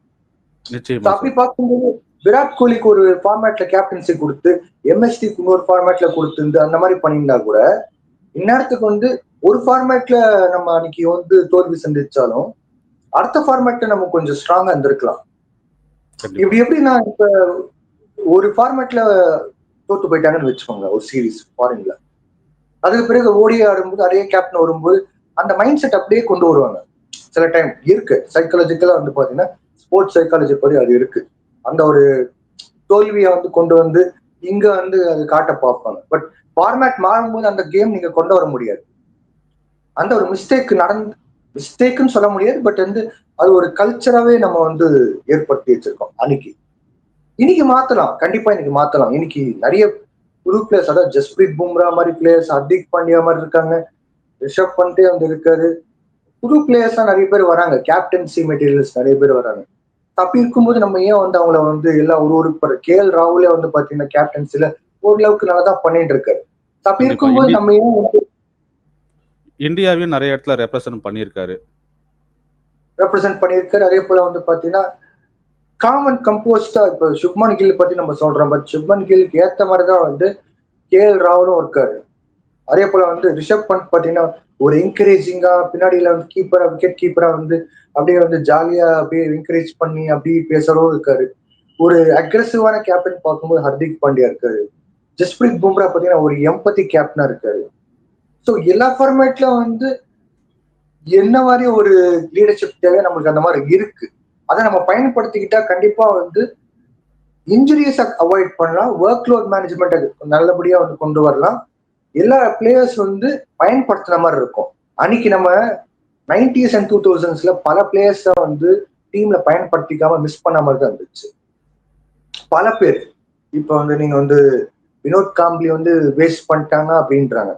அப்படி பார்க்கும்போது விராட் கோலிக்கு ஒரு ஃபார்மேட்ல கேப்டன்சி கொடுத்து எம்எஸ்டிக்கு இன்னொரு ஃபார்மேட்ல கொடுத்து அந்த மாதிரி பண்ணியிருந்தா கூட இந்நேரத்துக்கு வந்து ஒரு ஃபார்மேட்ல நம்ம அன்னைக்கு வந்து தோல்வி சந்திச்சாலும் அடுத்த ஃபார்மேட்ல நம்ம கொஞ்சம் ஸ்ட்ராங்கா இருந்திருக்கலாம். இப்படி எப்படின்னா இப்ப ஒரு ஃபார்மேட்ல தோத்து போயிட்டாங்கன்னு வச்சுக்கோங்க ஒரு சீரீஸ் ஃபாரின்ல, அதுக்கு பிறகு ஓடி ஆடும்போது அதே கேப்டன் வரும்போது அந்த மைண்ட் செட் அப்படியே கொண்டு வருவாங்க. சில டைம் இருக்கு சைக்காலஜிக்கலா வந்து பாத்தீங்கன்னா ஸ்போர்ட்ஸ் சைக்காலஜி படி அது இருக்கு. அந்த ஒரு தோல்வியை வந்து கொண்டு வந்து இங்க வந்து அது காட்ட பார்ப்பாங்க. பட் ஃபார்மேட் மாறும்போது அந்த கேம் நீங்க கொண்டு வர முடியாது. அந்த ஒரு மிஸ்டேக்குன்னு சொல்ல முடியாது, பட் வந்து அது ஒரு கல்ச்சராவே நம்ம வந்து ஏற்படுத்தி வச்சிருக்கோம். இன்னைக்கு மாத்தலாம், கண்டிப்பா இன்னைக்கு மாத்தலாம். இன்னைக்கு நிறைய புது பிளேயர்ஸ், அதாவது ஜஸ்பிரீத் பும்ரா மாதிரி பிளேயர்ஸ், ஹர்திக் பாண்டியா மாதிரி இருக்காங்க, ரிஷப் பண்டே வந்து இருக்காரு. புது பிளேயர்ஸா நிறைய பேர் வராங்க, கேப்டன்சி மெட்டீரியல்ஸ் நிறைய பேர் வராங்க. அப்படி இருக்கும்போது நம்ம ஏன் வந்து அவங்கள வந்து எல்லாம் ஒரு கே எல் ராகுலே வந்து பாத்தீங்கன்னா கேப்டன்சில ஓரளவுக்கு நல்லா தான் பண்ணிட்டு இருக்காரு. அப்படி இருக்கும்போது நம்ம ஏன் வந்து இந்தியாவையும் நிறைய இடத்துல ரெப்ரசென்ட் பண்ணியிருக்காரு. அதே போல வந்து பாத்தீங்கன்னா காமன் கம்போஸ்டா இப்ப சுப்மன் கில் பத்தி நம்ம சொல்றோம், பட் சுப்மன் கில்க்கு ஏத்த மாதிரிதான் வந்து கே எல் ராகுலும் இருக்காரு. அதே போல வந்து ரிஷப் பண்ட் பாத்தீங்கன்னா ஒரு என்கரேஜிங்கா பின்னாடியில வந்து கீப்பரா, விக்கெட் கீப்பரா வந்து அப்படியே வந்து ஜாலியா அப்படியே என்கரேஜ் பண்ணி அப்படி பேசுறவும் இருக்காரு. ஒரு அக்ரெசிவான கேப்டன் பார்க்கும்போது ஹர்திக் பாண்டியா இருக்காரு. ஜஸ்பிரீத் பும்ரா பாத்தீங்கன்னா ஒரு எம்பத்தி கேப்டனா இருக்காரு. ஸோ எல்லா ஃபார்மேட்ல வந்து என்ன மாதிரி ஒரு லீடர்ஷிப் தேவை நம்மளுக்கு அந்த மாதிரி இருக்கு. அதை நம்ம பயன்படுத்திக்கிட்டா கண்டிப்பா வந்து இன்ஜுரிஸ் அவாய்ட் பண்ணலாம், ஒர்க் லோட் மேனேஜ்மெண்ட் நல்லபடியா வந்து கொண்டு வரலாம், எல்லா பிளேயர்ஸ் வந்து பயன்படுத்துற மாதிரி இருக்கும். அன்னைக்கு நம்ம 90s அண்ட் 2000ஸ்ல பல பிளேயர்ஸ் வந்து டீம்ல பயன்படுத்திக்காம மிஸ் பண்ண மாதிரி தான் இருந்துச்சு பல பேர். இப்ப வந்து நீங்க வந்து வினோத் காம்ப்ளி வந்து வேஸ்ட் பண்ணிட்டாங்க அப்படின்றாங்க.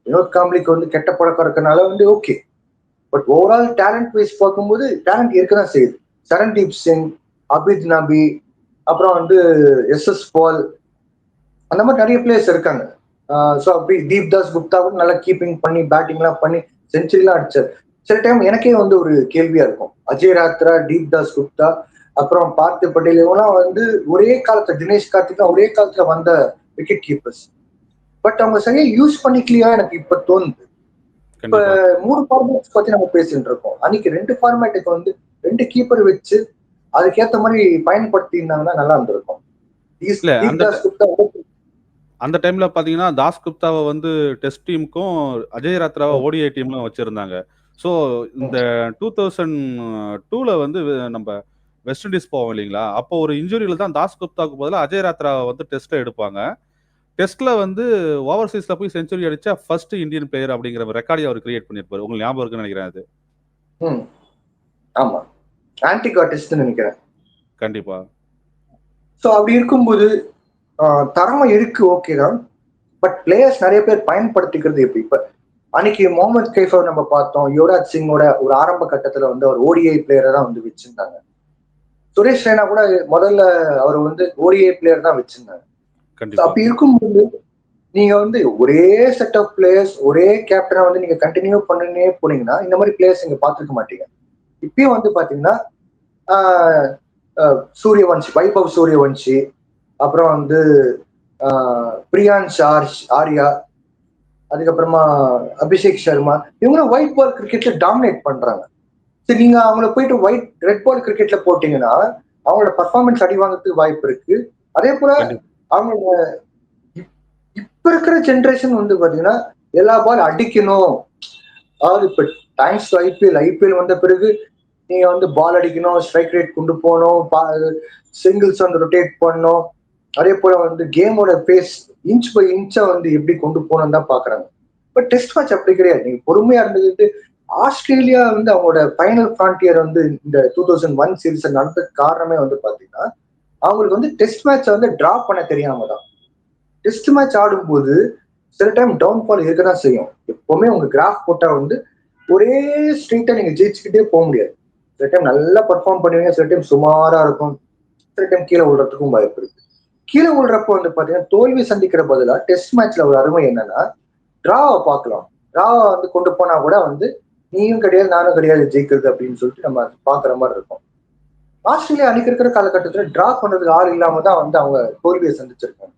வினோத் காம்ப்ளிக்கு வந்து கெட்ட பழக்கம் இருக்கனால வந்து okay, but overall talent wise பார்க்கும்போது டேலண்ட் இருக்கதான் செய்யுது. சரண்தீப் சிங், அபித் நபி, அப்புறம் வந்து எஸ் பால், அந்த மாதிரி நிறைய பிளேயர்ஸ் இருக்காங்க. ஸோ அப்படி தீப் தாஸ் குப்தா கூட நல்லா கீப்பிங் பண்ணி பேட்டிங்லாம் பண்ணி செஞ்சுரிலாம் அடிச்சார். சில டைம் எனக்கே வந்து ஒரு கேள்வியா இருக்கும், அஜய் ராத்ரா, தீப் தாஸ் குப்தா, அப்புறம் பார்த்து பட்டேல் இவங்கலாம் வந்து ஒரே காலத்துல, தினேஷ் கார்த்திக்லாம் ஒரே காலத்துல வந்த விக்கெட் கீப்பர்ஸ். பட் அவங்க சரியா யூஸ் பண்ணிக்கலையா எனக்கு இப்ப தோணுது. இப்ப 3 ஃபார்மேட்ஸ் பத்தி நம்ம பேசிட்டு இருக்கோம். அன்னைக்கு 2 ஃபார்மேட்டுக்கு வந்து 2 கீப்பர் வச்சு அதுக்கேத்த மாதிரி பயன்படுத்தி இருந்தாங்கன்னா நல்லா இருந்திருக்கும். அந்த டைம்ல பாத்தீங்கன்னா தாஸ் குப்தாவை வந்து டெஸ்ட் டீமுக்கும் அஜய் ராத்ராவை ஓடிஐ டீம்ல வச்சிருந்தாங்க. ஸோ இந்த 2002ல வந்து நம்ம வெஸ்ட் இண்டீஸ் போவோம் இல்லைங்களா, அப்போ ஒரு இன்ஜுரியில தான் தாஸ் குப்தாவுக்கு பதிலாக அஜய் ராத்ராவை வந்து டெஸ்ட்ல எடுப்பாங்க. டெஸ்ட்ல வந்து ஓவர்சீஸ்ல போய் செஞ்சுரி அடிச்சா ஃபர்ஸ்ட் இந்தியன் பிளேயர் அப்படிங்கிற ரெக்கார்டை அவர் கிரியேட் பண்ணிருப்பாரு. உங்களுக்கு ஞாபகம் இருக்குன்னு நினைக்கிறேன் அது. ஆமா, ஆன்டிகா டெஸ்ட் நினைக்கிறேன். கண்டிப்பா. ஸோ அப்படி இருக்கும்போது தரமா இருக்கு, ஓகே தான். பட் பிளேயர்ஸ் நிறைய பேர் பயன்படுத்திக்கிறது எப்படி? இப்ப அன்னைக்கு முகமது கைஃபர் நம்ம பார்த்தோம், யுவராஜ் சிங்கோட ஒரு ஆரம்ப கட்டத்துல வந்து அவர் ஓடிஐ பிளேயரை தான் வந்து வச்சிருந்தாங்க. சுரேஷ் ரெய்னா கூட முதல்ல அவர் வந்து ஓடிஐ பிளேயர் தான் வச்சிருந்தாங்க. அப்படி இருக்கும்போது நீங்க வந்து ஒரே செட் ஆஃப் பிளேயர்ஸ், ஒரே கேப்டனை வந்து நீங்க கண்டினியூ பண்ணினே போனீங்கன்னா இந்த மாதிரி பிளேயர்ஸ் நீங்க பார்த்துருக்க மாட்டீங்க. இப்பயும் வந்து பாத்தீங்கன்னா சூரியவன்ஷி, வைபவ் சூரியவன்ஷி, அப்புறம் வந்து பிரியான்ஷ் ஆர்யா, அதுக்கப்புறமா அபிஷேக் சர்மா, இவங்களும் ஒயிட் பால் கிரிக்கெட்ல டாமினேட் பண்றாங்க. சரி, நீங்க அவங்கள போயிட்டு ரெட் பால் கிரிக்கெட்ல போட்டீங்கன்னா அவங்களோட பர்ஃபார்மன்ஸ் அடி வாங்கறதுக்கு வாய்ப்பு இருக்கு. அதே போல அவங்க இப்ப இருக்கிற ஜென்ரேஷன் வந்து பாத்தீங்கன்னா எல்லா பால் அடிக்கணும். அதாவது இப்ப டைம்ஸ் ஐபிஎல் வந்த பிறகு நீங்க வந்து பால் அடிக்கணும், ஸ்ட்ரைக் ரேட் கொண்டு போகணும், சிங்கிள்ஸ் வந்து ரொட்டேட் பண்ணணும். அதே போல வந்து கேமோட பேஸ் இன்ச் பை இன்ச்சா வந்து எப்படி கொண்டு போகணும் தான் பாக்குறாங்க. பட் டெஸ்ட் மேட்ச் அப்படி கிடையாது. நீங்க பொறுமையா இருந்துகிட்டு ஆஸ்திரேலியா வந்து அவங்களோட ஃபைனல் ஃபிரான்டியர் வந்து இந்த 2001 சீரீஸ் நடந்த காரணமே வந்து பாத்தீங்கன்னா அவங்களுக்கு வந்து டெஸ்ட் மேட்ச் வந்து டிரா பண்ண தெரியாம தான். டெஸ்ட் மேட்ச் ஆடும்போது சில டைம் டவுன்ஃபால் இருக்கதான் செய்யும். எப்பவுமே உங்க கிராஃப் போட்டா வந்து ஒரே ஸ்ட்ரீட்டா நீங்க ஜெயிச்சுக்கிட்டே போக முடியாது. சில டைம் நல்லா பர்ஃபார்ம் பண்ணுவீங்க, சில டைம் சுமாரா இருக்கும், சில டைம் கீழே விழுறதுக்கும் வாய்ப்பு இருக்கு. கீழே விழுறப்போ வந்து பாத்தீங்கன்னா தோல்வி சந்திக்கிற பதிலா டெஸ்ட் மேட்ச்ல ஒரு அருமை என்னன்னா டிராவை பார்க்கலாம். டிராவை வந்து கொண்டு போனா கூட வந்து நீயும் கிடையாது நானும் கிடையாது ஜெயிக்கிறது அப்படின்னு சொல்லிட்டு நம்ம பாக்குற மாதிரி இருக்கும். ஆஸ்திரேலியா அன்னைக்கு இருக்கிற காலகட்டத்துல டிரா பண்றதுக்கு ஆள் இல்லாம தான் வந்து அவங்க தோல்வியை சந்திச்சிருக்காங்க.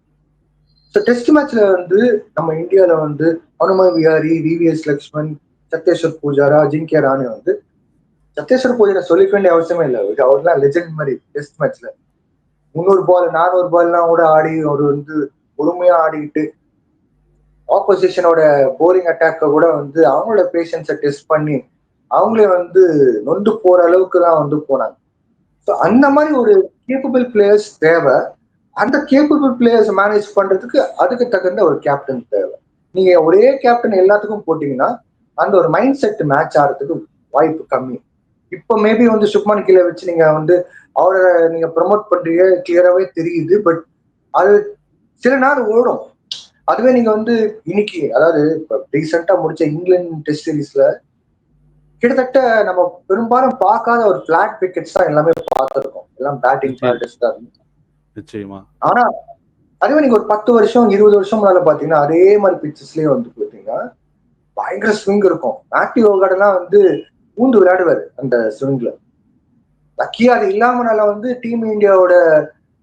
ஸோ டெஸ்ட் மேட்ச்ல வந்து நம்ம இந்தியாவில வந்து அனும விஹாரி, விவிஎஸ் லக்ஷ்மன், சத்தேஸ்வர் பூஜாரா, அஜிங்கிய ராணி வந்து சத்தேஸ்வர் பூஜாரா சொல்லிக்க வேண்டிய அவசியமே இல்லை. அவர்லாம் லெஜெண்ட் மாதிரி டெஸ்ட் மேட்ச்ல 300 பால் 400 பால்லாம் கூட ஆடி அவர் வந்து பொறுமையா ஆடிக்கிட்டு ஆப்போசிஷனோட போரிங் அட்டாக்க கூட வந்து அவங்களோட பேஷன்ஸை டெஸ்ட் பண்ணி அவங்களே வந்து நொந்து போற அளவுக்கு தான் வந்து போனாங்க. ஸோ அந்த மாதிரி ஒரு கேப்பபிள் பிளேயர்ஸ் தேவை. அந்த கேப்பபிள் பிளேயர்ஸ் மேனேஜ் பண்றதுக்கு அதுக்கு தகுந்த ஒரு கேப்டன் தேவை. நீங்க ஒரே கேப்டன் எல்லாத்துக்கும் போட்டீங்கன்னா அந்த ஒரு மைண்ட் செட் மேட்ச் ஆகிறதுக்கு வாய்ப்பு கம்மி. இப்ப மேபி வந்து சுப்மன் கில்லை வச்சு நீங்க வந்து அவரை நீங்க ப்ரமோட் பண்றீங்க, கிளியராகவே தெரியுது. பட் அது சில நாள் ஓடும். அதுவே நீங்க வந்து இன்னைக்கு அதாவது இப்ப ரீசெண்டா முடிச்ச இங்கிலாந்து டெஸ்ட் சீரீஸ்ல கிட்டத்தட்ட நம்ம பெரும்பாலும் பார்க்காத ஒரு பிளாட் விக்கெட்ஸ் தான் எல்லாமே பார்த்திருக்கோம். எல்லாம் பேட்டிங் பிளாட்ஸ் தான். நிச்சயமா. ஆனா அதுவே நீங்க ஒரு 10 வருஷம் 20 வருஷம் முன்னால பாத்தீங்கன்னா அதே மாதிரி பிச்சஸ்லயே வந்து பாத்தீங்கன்னா பயங்கர ஸ்விங் இருக்கும். மேத்யூ ஓகார்டெல்லாம் வந்து பூந்து விளையாடுவாரு அந்த ஸ்விங்ல. லக்கியா அது இல்லாமனால வந்து டீம் இந்தியாவோட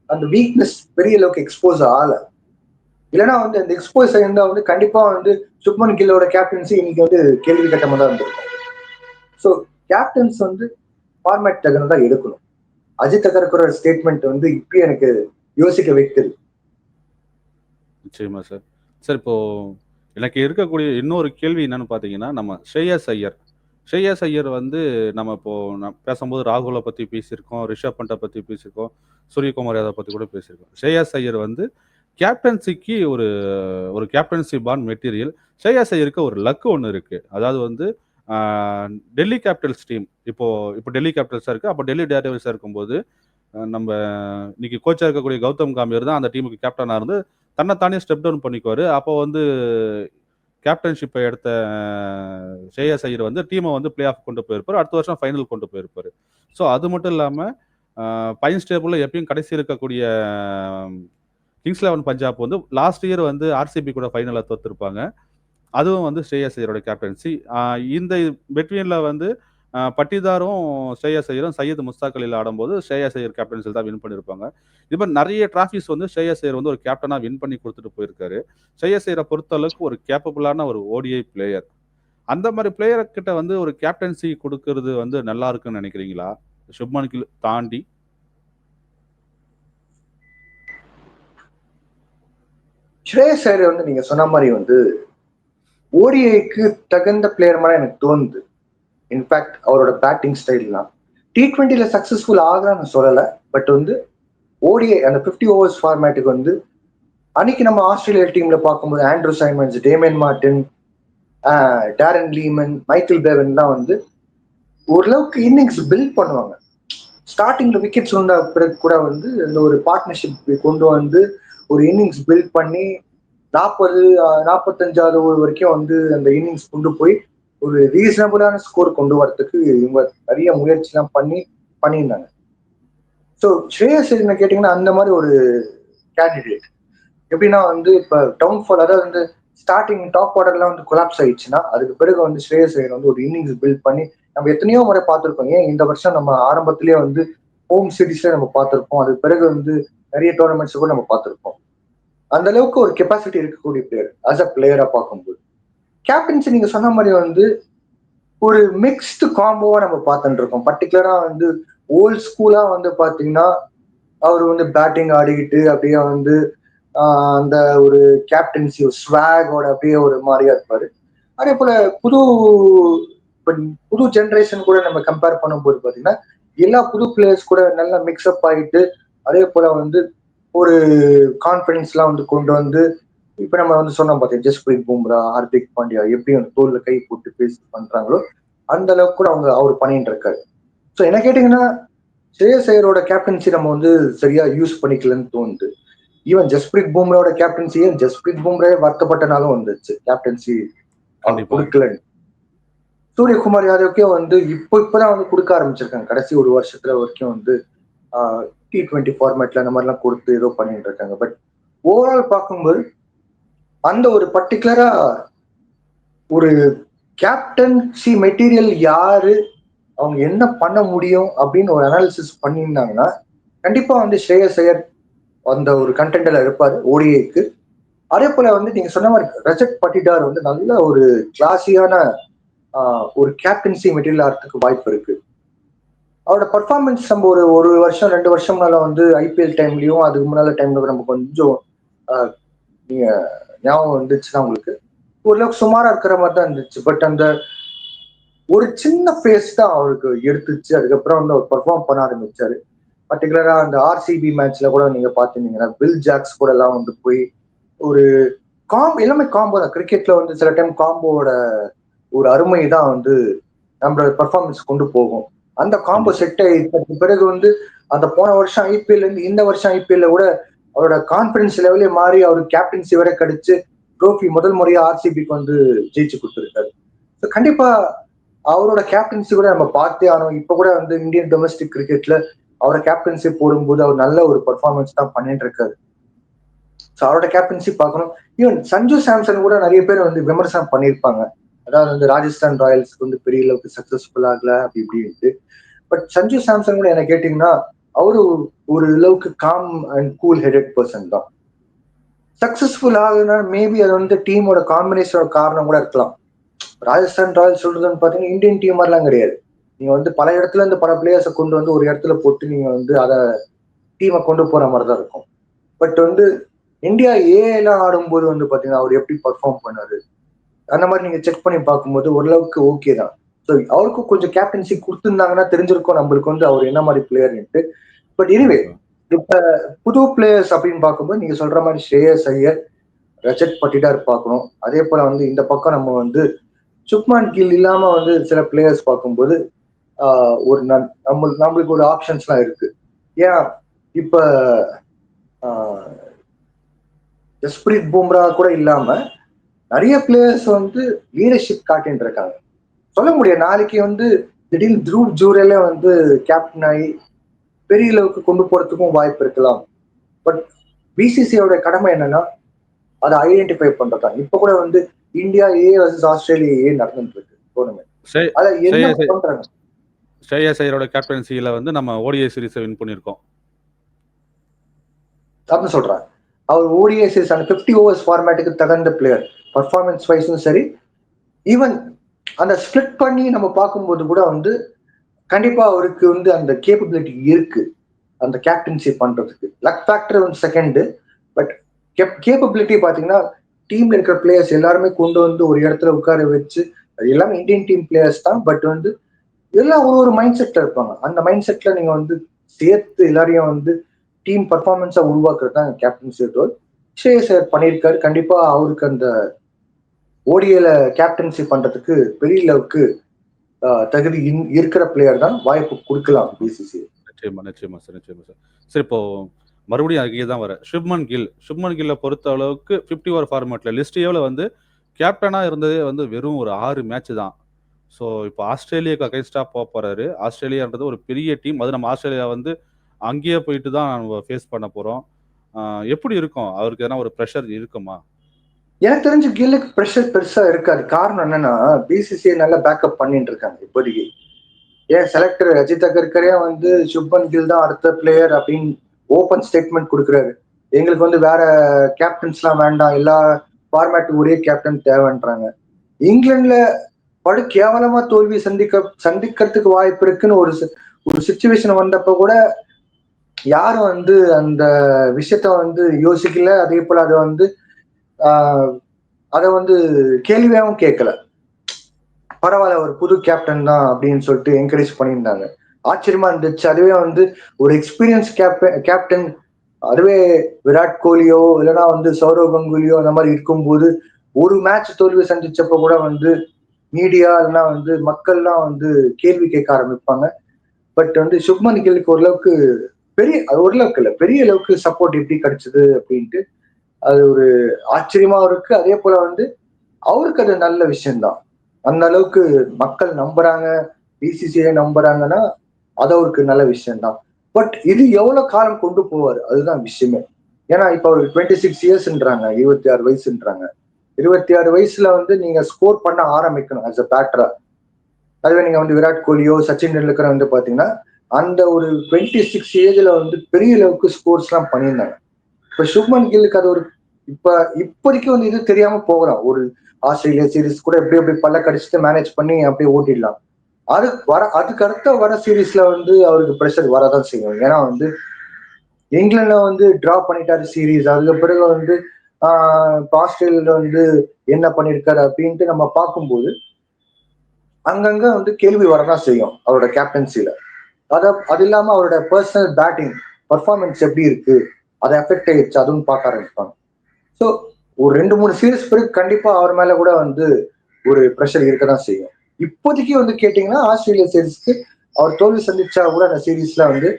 அந்த வீக்னஸ் பெரிய அளவுக்கு எக்ஸ்போஸ் ஆகல. இல்லைன்னா வந்து அந்த எக்ஸ்போஸ் இருந்தா வந்து கண்டிப்பா வந்து சுப்மன் கில்லோட கேப்டன்சி இன்னைக்கு வந்து கேள்வி கட்டமா தான் இருந்திருக்கும். ஸோ கேப்டன்ஸ் வந்து ஃபார்மேட் தகுந்ததான் எடுக்கணும். அஜித் அகர்கரோட ஸ்டேட்மெண்ட் வந்து இப்பயும் எனக்கு யோசிக்க வைக்குது. நிச்சயமா சார். சார் இப்போ எனக்கு இருக்கக்கூடிய இன்னொரு கேள்வி என்னன்னு பார்த்தீங்கன்னா, நம்ம ஸ்ரேயஸ் ஐயர் வந்து நம்ம இப்போ பேசும்போது ராகுலை பத்தி பேசியிருக்கோம், ரிஷப் பண்ட்டை பத்தி பேசியிருக்கோம், சூரியகுமார் யாதவ் பத்தி கூட பேசியிருக்கோம். ஸ்ரேயஸ் ஐயர் வந்து கேப்டன்சிக்கு ஒரு ஒரு கேப்டன்சி பான் மெட்டீரியல். ஸ்ரேயஸ் ஐயருக்கு ஒரு லக்கு ஒன்று இருக்கு. அதாவது வந்து டெல்லி கேபிட்டல்ஸ் டீம் இப்போ டெல்லி கேபிட்டல்ஸா இருக்கு. அப்போ டெல்லி டேர்டெவில்ஸா இருக்கும்போது நம்ம இன்னைக்கு கோச்சா இருக்கக்கூடிய கௌதம் காம்பீர் தான் அந்த டீமுக்கு கேப்டனா இருந்து தன்னைத்தானே ஸ்டெப் டவுன் பண்ணிக்குவாரு. அப்போ வந்து கேப்டன்ஷிப்பை எடுத்த ஸ்ரேயஸ் ஐயர் வந்து டீமை வந்து பிளே ஆஃப் கொண்டு போயிருப்பார். அடுத்த வருஷம் ஃபைனல் கொண்டு போயிருப்பாரு. ஸோ அது மட்டும் இல்லாமல் பாயிண்ட்ஸ் டேபிளில் எப்பயும் கடைசி இருக்கக்கூடிய கிங்ஸ் 11 பஞ்சாப் வந்து லாஸ்ட் இயர் வந்து ஆர்சிபி கூட ஃபைனலில் தோத்துருப்பாங்க. அதுவும் வந்து ஸ்ரேயஸ் ஐயரோட கேப்டன்சி. இந்த பெட்வீனில் வந்து பட்டிதாரும் ஸ்ரேயஸ் ஐயரும் சையத் முஸ்தாக் அலியில் ஆடும்போது ஸ்ரேயஸ் ஐயர் கேப்டன்சில் தான் வின் பண்ணியிருப்பாங்க. இது மாதிரி நிறைய டிராஃபிஸ் வந்து ஸ்ரேயஸ் ஐயர் வந்து ஒரு கேப்டனாக வின் பண்ணி கொடுத்துட்டு போயிருக்காரு. ஸ்ரேயஸ் ஐயரை பொறுத்த அளவுக்கு ஒரு கேப்பபிளான ஒரு ஓடிஐ பிளேயர். அந்த மாதிரி பிளேயர் கிட்ட வந்து ஒரு கேப்டன்சி கொடுக்கறது வந்து நல்லா இருக்குன்னு நினைக்கிறீங்களா? சுப்மன் கில் தாண்டி ஸ்ரேயஸ் ஐயர் வந்து நீங்க சொன்ன மாதிரி வந்து ஓடிஐக்கு தகுந்த பிளேயர் மாதிரி எனக்கு தோணுது. இன்ஃபேக்ட் அவரோட பேட்டிங் ஸ்டைல்லாம் T20ல சக்சஸ்ஃபுல் ஆகலான்னு சொல்லலை. பட் வந்து ஓடிஐ அந்த 50 ஓவர்ஸ் ஃபார்மேட்டுக்கு வந்து அன்னைக்கு நம்ம ஆஸ்திரேலியா டீம்ல பார்க்கும்போது Andrew Symonds, Damien Martyn, Darren Lehmann, Michael Bevan தான் வந்து ஓரளவுக்கு இன்னிங்ஸ் பில்ட் பண்ணுவாங்க. ஸ்டார்டிங்ல விக்கெட்ஸ் வந்த பிறகு கூட வந்து இந்த ஒரு பார்ட்னர்ஷிப் கொண்டு வந்து ஒரு இன்னிங்ஸ் பில்ட் பண்ணி 45வது ஓவர் வரைக்கும் வந்து அந்த இன்னிங்ஸ் கொண்டு போய் ஒரு ரீசனபிளான ஸ்கோர் கொண்டு வரதுக்கு இவங்க நிறைய முயற்சி எல்லாம் பண்ணியிருந்தாங்க. ஸோ ஸ்ரேயஸ் ஐயர் கேட்டீங்கன்னா அந்த மாதிரி ஒரு கேண்டிடேட். எப்படின்னா வந்து இப்ப டவுன்ஃபால் அதாவது வந்து ஸ்டார்டிங் டாப் ஆர்டர்லாம் வந்து கொலாப்ஸ் ஆயிடுச்சுன்னா அதுக்கு பிறகு வந்து ஸ்ரேயஸ் ஐயர் வந்து ஒரு இன்னிங்ஸ் பில்ட் பண்ணி நம்ம எத்தனையோ முறை பார்த்திருக்கோம். ஏன் இந்த வருஷம் நம்ம ஆரம்பத்திலேயே வந்து ஹோம் சீரிஸ்ல நம்ம பார்த்திருப்போம். அதுக்கு பிறகு வந்து நிறைய டோர்னமெண்ட்ஸ் கூட நம்ம பார்த்திருப்போம். அந்த அளவுக்கு ஒரு கெப்பாசிட்டி இருக்கக்கூடிய பிளேயர் அஸ் அ பிளேயரா பார்க்கும்போது. கேப்டன்சி நீங்க சொன்ன மாதிரி வந்து ஒரு மிக்ஸ்டு காம்போவா நம்ம பார்த்துட்டு இருக்கோம். பர்டிகுலரா வந்து ஓல்ட் ஸ்கூலா வந்து பாத்தீங்கன்னா அவர் வந்து பேட்டிங் ஆடிக்கிட்டு அப்படியே வந்து அந்த ஒரு கேப்டன்சி ஸ்வாகோட அப்படியே ஒரு மாதிரியா இருப்பாரு. அதே போல புது புது ஜெனரேஷன் கூட நம்ம கம்பேர் பண்ணும்போது பாத்தீங்கன்னா எல்லா புது பிளேயர்ஸ் கூட நல்லா மிக்ஸ்அப் ஆகிட்டு அதே போல வந்து ஒரு கான்பிடன்ஸ் எல்லாம் வந்து கொண்டு வந்து இப்ப நம்ம வந்து சொன்னோம் பார்த்தீங்க ஜஸ்பிரீத் பும்ரா, ஹர்திக் பாண்டியா எப்படி அந்த தோல்ல கை போட்டு பேசி பண்றாங்களோ அந்த அளவுக்கு கூட அவர் பண்ணிட்டு இருக்காரு. ஸோ என்ன கேட்டீங்கன்னா ஸ்ரேயஸ் ஐயரோட கேப்டன்சி நம்ம வந்து சரியா யூஸ் பண்ணிக்கலன்னு தோணுது. ஈவன் ஜஸ்பிரீத் பும்ராவோட கேப்டன்சியே ஜஸ்பிரீத் பும்ரே வருத்தப்பட்டனாலும் வந்துச்சு கேப்டன்சி அவர் கண்டிப்பா. கொடுக்கலன்னு. சூரியகுமார் யாதவுக்கே வந்து இப்பதான் வந்து கொடுக்க ஆரம்பிச்சிருக்காங்க. கடைசி ஒரு வருஷத்துல வரைக்கும் வந்து T20 ஃபார்மேட்ல அந்த மாதிரிலாம் கொடுத்து ஏதோ பண்ணிட்டு இருக்காங்க. பட் ஓவரால் பார்க்கும்போது அந்த ஒரு பர்டிகுலரா ஒரு கேப்டன்சி மெட்டீரியல் யாரு, அவங்க என்ன பண்ண முடியும் அப்படின்னு ஒரு அனாலிசிஸ் பண்ணியிருந்தாங்கன்னா கண்டிப்பா வந்து ஸ்ரேயஸ் ஐயர் அந்த ஒரு கண்டென்ட்ல இருப்பாரு ஓடிஐக்கு. அதே போல வந்து நீங்க சொன்ன மாதிரி ரஜத் பட்டிதார் வந்து நல்ல ஒரு கிளாஸியான ஒரு கேப்டன்சி மெட்டீரியல் ஆகிறதுக்கு வாய்ப்பு இருக்கு. அவரோட பர்ஃபார்மன்ஸ் நம்ம ஒரு வருஷம் 2 வருஷம்னால வந்து ஐபிஎல் டைம்லயும் அதுக்கு முன்னால டைம்ல நம்ம கொஞ்சம் நீங்க ஞாபகம் வந்துச்சுன்னா உங்களுக்கு ஓரளவுக்கு சுமாரா இருக்கிற மாதிரி தான் இருந்துச்சு. பட் அந்த ஒரு சின்ன ஃபேஸ் தான் அவருக்கு எடுத்துச்சு. அதுக்கப்புறம் வந்து அவர் பர்ஃபார்ம் பண்ண ஆரம்பிச்சாரு. பர்டிகுலரா அந்த ஆர்சிபி மேட்ச்ல கூட நீங்க பாத்தீங்கன்னா வில் ஜாக்ஸ் கூட எல்லாம் வந்து போய் ஒரு எல்லாமே காம்போ தான். கிரிக்கெட்ல வந்து சில டைம் காம்போவோட ஒரு அருமை தான் வந்து நம்மளோட பர்ஃபார்மன்ஸ் கொண்டு போகும். அந்த காம்போ செட் ஆயிடுச்சு பிறகு வந்து அந்த போன வருஷம் ஐபிஎல் இருந்து இந்த வருஷம் ஐபிஎல்ல கூட அவரோட கான்பிடன்ஸ் லெவலே மாறி அவருக்கு கேப்டன்சி வரை கிடைச்சு ட்ரோஃபி முதல் முறையா ஆர்சிபிக்கு வந்து ஜெயிச்சு கொடுத்துருக்காரு. கண்டிப்பா அவரோட கேப்டன்சி கூட நம்ம பார்த்தே ஆனோம். இப்ப கூட வந்து இந்தியன் டொமஸ்டிக் கிரிக்கெட்ல அவரோட கேப்டன்சி போடும்போது அவர் நல்ல ஒரு பர்ஃபார்மன்ஸ் தான் பண்ணிட்டு இருக்காரு. அவரோட கேப்டன்சி பார்க்கணும். ஈவன் சஞ்சு சாம்சன் கூட நிறைய பேர் வந்து விமர்சனம் பண்ணியிருப்பாங்க. அதாவது வந்து ராஜஸ்தான் ராயல்ஸ்க்கு வந்து பெரிய அளவுக்கு சக்சஸ்ஃபுல் ஆகல அப்படி இப்படின்ட்டு. பட் சஞ்சு சாம்சன் கூட என்ன கேட்டீங்கன்னா அவரு ஒரு அளவுக்கு com and cool headed person தான். சக்சஸ்ஃபுல் ஆகுதுன்னா மேபி அது வந்து டீமோட காம்பினேஷனோட காரணம் கூட இருக்கலாம். ராஜஸ்தான் ராயல்ஸ் சொல்றதுன்னு பாத்தீங்கன்னா இந்தியன் டீம் மாதிரிலாம் கிடையாது. நீங்க வந்து பல இடத்துல இருந்து பல பிளேயர்ஸை கொண்டு வந்து ஒரு இடத்துல போட்டு நீங்க வந்து அதை டீமை கொண்டு போற மாதிரி தான் இருக்கும். பட் வந்து இந்தியா ஏலாம் ஆடும்போது வந்து பாத்தீங்கன்னா அவர் எப்படி பர்ஃபார்ம் பண்ணாரு அந்த மாதிரி நீங்க செக் பண்ணி பார்க்கும்போது ஓரளவுக்கு ஓகே தான். ஸோ அவருக்கும் கொஞ்சம் கேப்டன்சி கொடுத்துருந்தாங்கன்னா தெரிஞ்சிருக்கும் நம்மளுக்கு வந்து அவர் என்ன மாதிரி பிளேயர்ன்ட்டு. பட் எனிவே இப்ப புது பிளேயர்ஸ் அப்படின்னு பார்க்கும்போது நீங்க சொல்ற மாதிரி ஸ்ரேயஸ் ஐயர், ரஜத் பட்டிதார் பார்க்கணும். அதே போல வந்து இந்த பக்கம் நம்ம வந்து சுப்மான் கில் இல்லாம வந்து சில பிளேயர்ஸ் பார்க்கும்போது ஒரு நம்மளுக்கு ஒரு ஆப்ஷன்ஸ்லாம் இருக்கு. ஏன் இப்ப ஜஸ்பிரீத் பும்ரா கூட இல்லாம நிறைய பிளேயர்ஸ் வந்து லீடர்ஷிப் காட்டின்னு இருக்காங்க. சொல்ல முடியாது நாளைக்கு வந்து திடீர்னு த்ரூவ் ஜூரேல வந்து கேப்டன் ஆகி பெரிய அளவுக்கு கொண்டு போறதுக்கும் வாய்ப்பு இருக்கலாம். பட் பிசிசியோட கடமை என்னன்னா அதை ஐடென்டிஃபை பண்றதா. இப்ப கூட வந்து India A versus Australia A நடந்துட்டு இருக்கு டோர்னமெண்ட். அத என்ன பண்றாங்க? ஸ்ரேயஸ் ஐயரோட கேப்டன்சியில வந்து நம்ம ஓடிஐ சீரிஸை வின் பண்ணிருக்கோம் அப்படின்னு சொல்றாங்க. அவர் ஓடிஐ சீரிஸ் அந்த 50 ஓவர்ஸ் ஃபார்மேட்டுக்கு தகுந்த பிளேயர் பர்ஃபார்மன்ஸ் வைஸும் சரி. ஈவன் அந்த ஸ்பிளிட் பண்ணி நம்ம பார்க்கும்போது கூட வந்து கண்டிப்பா அவருக்கு வந்து அந்த கேப்பபிலிட்டி இருக்கு அந்த கேப்டன்சி பண்றதுக்கு. லக் ஃபேக்டர் வந்து செகண்ட். பட் கேப்பபிலிட்டி பாத்தீங்கன்னா டீம்ல இருக்கிற பிளேயர்ஸ் எல்லாருமே கொண்டு வந்து ஒரு இடத்துல உட்கார வச்சு அது எல்லாமே இந்தியன் டீம் பிளேயர்ஸ் தான். பட் வந்து எல்லாம் ஒரு மைண்ட் செட்ல இருப்பாங்க. அந்த மைண்ட் செட்ல நீங்க வந்து சேர்த்து எல்லாரையும் வந்து டீம் பர்ஃபார்மன்ஸா உருவாக்குறது தான் கேப்டன்சி ரோல். ஸ்ரேயஸ் ஐயர் பண்ணியிருக்காரு. கண்டிப்பா அவருக்கு அந்த ஓடிஐல கேப்டன்சி பண்றதுக்கு பெரிய அளவுக்கு தகுதி இருக்கிற பிளேயர் தான். வாய்ப்பு கொடுக்கலாம் பிசிசி. நிச்சயமா சார். சரி, இப்போ மறுபடியும் அங்கேயே தான் வர சுப்மன் கில்லை பொறுத்த அளவுக்கு 50 ஓவர் ஃபார்மேட்ல லிஸ்ட் ஏவில் வந்து கேப்டனா இருந்ததே வந்து வெறும் ஒரு 6 மேட்ச் தான். ஸோ இப்போ ஆஸ்திரேலியாவுக்கு அகைன்ஸ்டா போறாரு. ஆஸ்திரேலியான்றது ஒரு பெரிய டீம். அது நம்ம ஆஸ்திரேலியா வந்து அங்கேயே போயிட்டு தான் நம்ம ஃபேஸ் பண்ண போறோம். எப்படி இருக்கும்? அவருக்கு எதனா ஒரு ப்ரெஷர் இருக்குமா? எனக்கு தெரிஞ்சு கில்லுக்கு ப்ரெஷர் பெருசா இருக்காது. காரணம் என்னன்னா பிசிசிஐ நல்லா பேக்கப் பண்ணிட்டு இருக்காங்க இப்போதைக்கு. ஏன் செலக்டர் அஜித் அகர்கரே வந்து சுப்மன் கில் தான் அடுத்த பிளேயர் அப்படின்னு ஓபன் ஸ்டேட்மெண்ட் கொடுக்குறாரு. எங்களுக்கு வந்து வேற கேப்டன்ஸ் எல்லாம் வேண்டாம், எல்லா ஃபார்மேட்டுக்கு ஒரே கேப்டன் தேவைன்றாங்க. இங்கிலாந்துல படு கேவலமா தோல்வி சந்திக்கிறதுக்கு வாய்ப்பு இருக்குன்னு ஒரு சுச்சுவேஷன் வந்தப்ப கூட யாரும் வந்து அந்த விஷயத்த வந்து யோசிக்கல. அதே போல அதை வந்து ஆஹ் அதை வந்து கேள்வியாவும் கேட்கல. பரவாயில்ல, ஒரு புது கேப்டன் தான் அப்படின்னு சொல்லிட்டு என்கரேஜ் பண்ணியிருந்தாங்க. ஆச்சரியமா இருந்துச்சு. அதுவே வந்து ஒரு எக்ஸ்பீரியன்ஸ் கேப்டன், அதுவே விராட் கோலியோ இல்லைன்னா வந்து சௌரவ் கங்குலியோ அந்த மாதிரி இருக்கும்போது ஒரு மேட்ச் தோல்வி சந்திச்சப்ப கூட வந்து மீடியா இல்லைன்னா வந்து மக்கள்லாம் வந்து கேள்வி கேட்க ஆரம்பிப்பாங்க. பட் வந்து சுப்மன் கில்லுக்கு ஓரளவுக்கு அது ஓரளவுக்கு இல்ல, பெரிய அளவுக்கு சப்போர்ட் எப்படி கிடைச்சது அப்படின்ட்டு அது ஒரு ஆச்சரியமா இருக்கு. அதே போல வந்து அவருக்கு அது நல்ல விஷயம்தான். அந்த அளவுக்கு மக்கள் நம்புறாங்க, பிசிசிஐ நம்புறாங்கன்னா அது அவருக்கு நல்ல விஷயம்தான். பட் இது எவ்வளவு காலம் கொண்டு போவாரு அதுதான் விஷயமே. ஏன்னா இப்ப ஒரு 26 இயர்ஸ்ன்றாங்க, 26 வயசுன்றாங்க. 26 வயசுல வந்து நீங்க ஸ்கோர் பண்ண ஆரம்பிக்கணும் ஆஸ் அ பேட்டரா. அதுவே நீங்க வந்து விராட் கோலியோ சச்சின் டெண்டுல்கர் வந்து பாத்தீங்கன்னா அந்த ஒரு 26 ஏஜ்ல வந்து பெரிய அளவுக்கு ஸ்கோர்ஸ் எல்லாம் பண்ணியிருந்தாங்க. இப்ப சுப்மன் கில்லுக்கு அது ஒரு இப்ப இப்போதைக்கு வந்து இது தெரியாம போகலாம். ஒரு ஆஸ்திரேலியா சீரிஸ் கூட எப்படி எப்படி பல்ல கடிச்சிட்டு மேனேஜ் பண்ணி அப்படியே ஓட்டிடலாம். அதுக்கு அடுத்த வர சீரீஸ்ல வந்து அவருக்கு ப்ரெஷர் வரதான் செய்யும். ஏன்னா வந்து இங்கிலாந்துல வந்து டிரா பண்ணிட்டாரு சீரீஸ். அதுக்கு பிறகு வந்து ஆஸ்திரேலியால வந்து என்ன பண்ணிருக்காரு அப்படின்ட்டு நம்ம பார்க்கும்போது அங்கங்க வந்து கேள்வி வரதான் செய்யும் அவரோட கேப்டன்சில. அது இல்லாம அவரோட பர்சனல் பேட்டிங் பர்ஃபார்மன்ஸ் எப்படி இருக்கு, அதை எஃபெக்ட் ஆயிடுச்சு அதுவும் பார்க்க ஆரம்பிப்பாங்க. ஸோ ஒரு 2 3 சீரீஸ் பிறகு கண்டிப்பா அவர் மேல கூட வந்து ஒரு ப்ரெஷர் இருக்கதான் செய்யும். இப்போதைக்கு வந்து கேட்டீங்கன்னா ஆஸ்திரேலியா சீரீஸ்க்கு அவர் தோல்வி சந்திச்சா கூட அந்த சீரீஸ்ல வந்து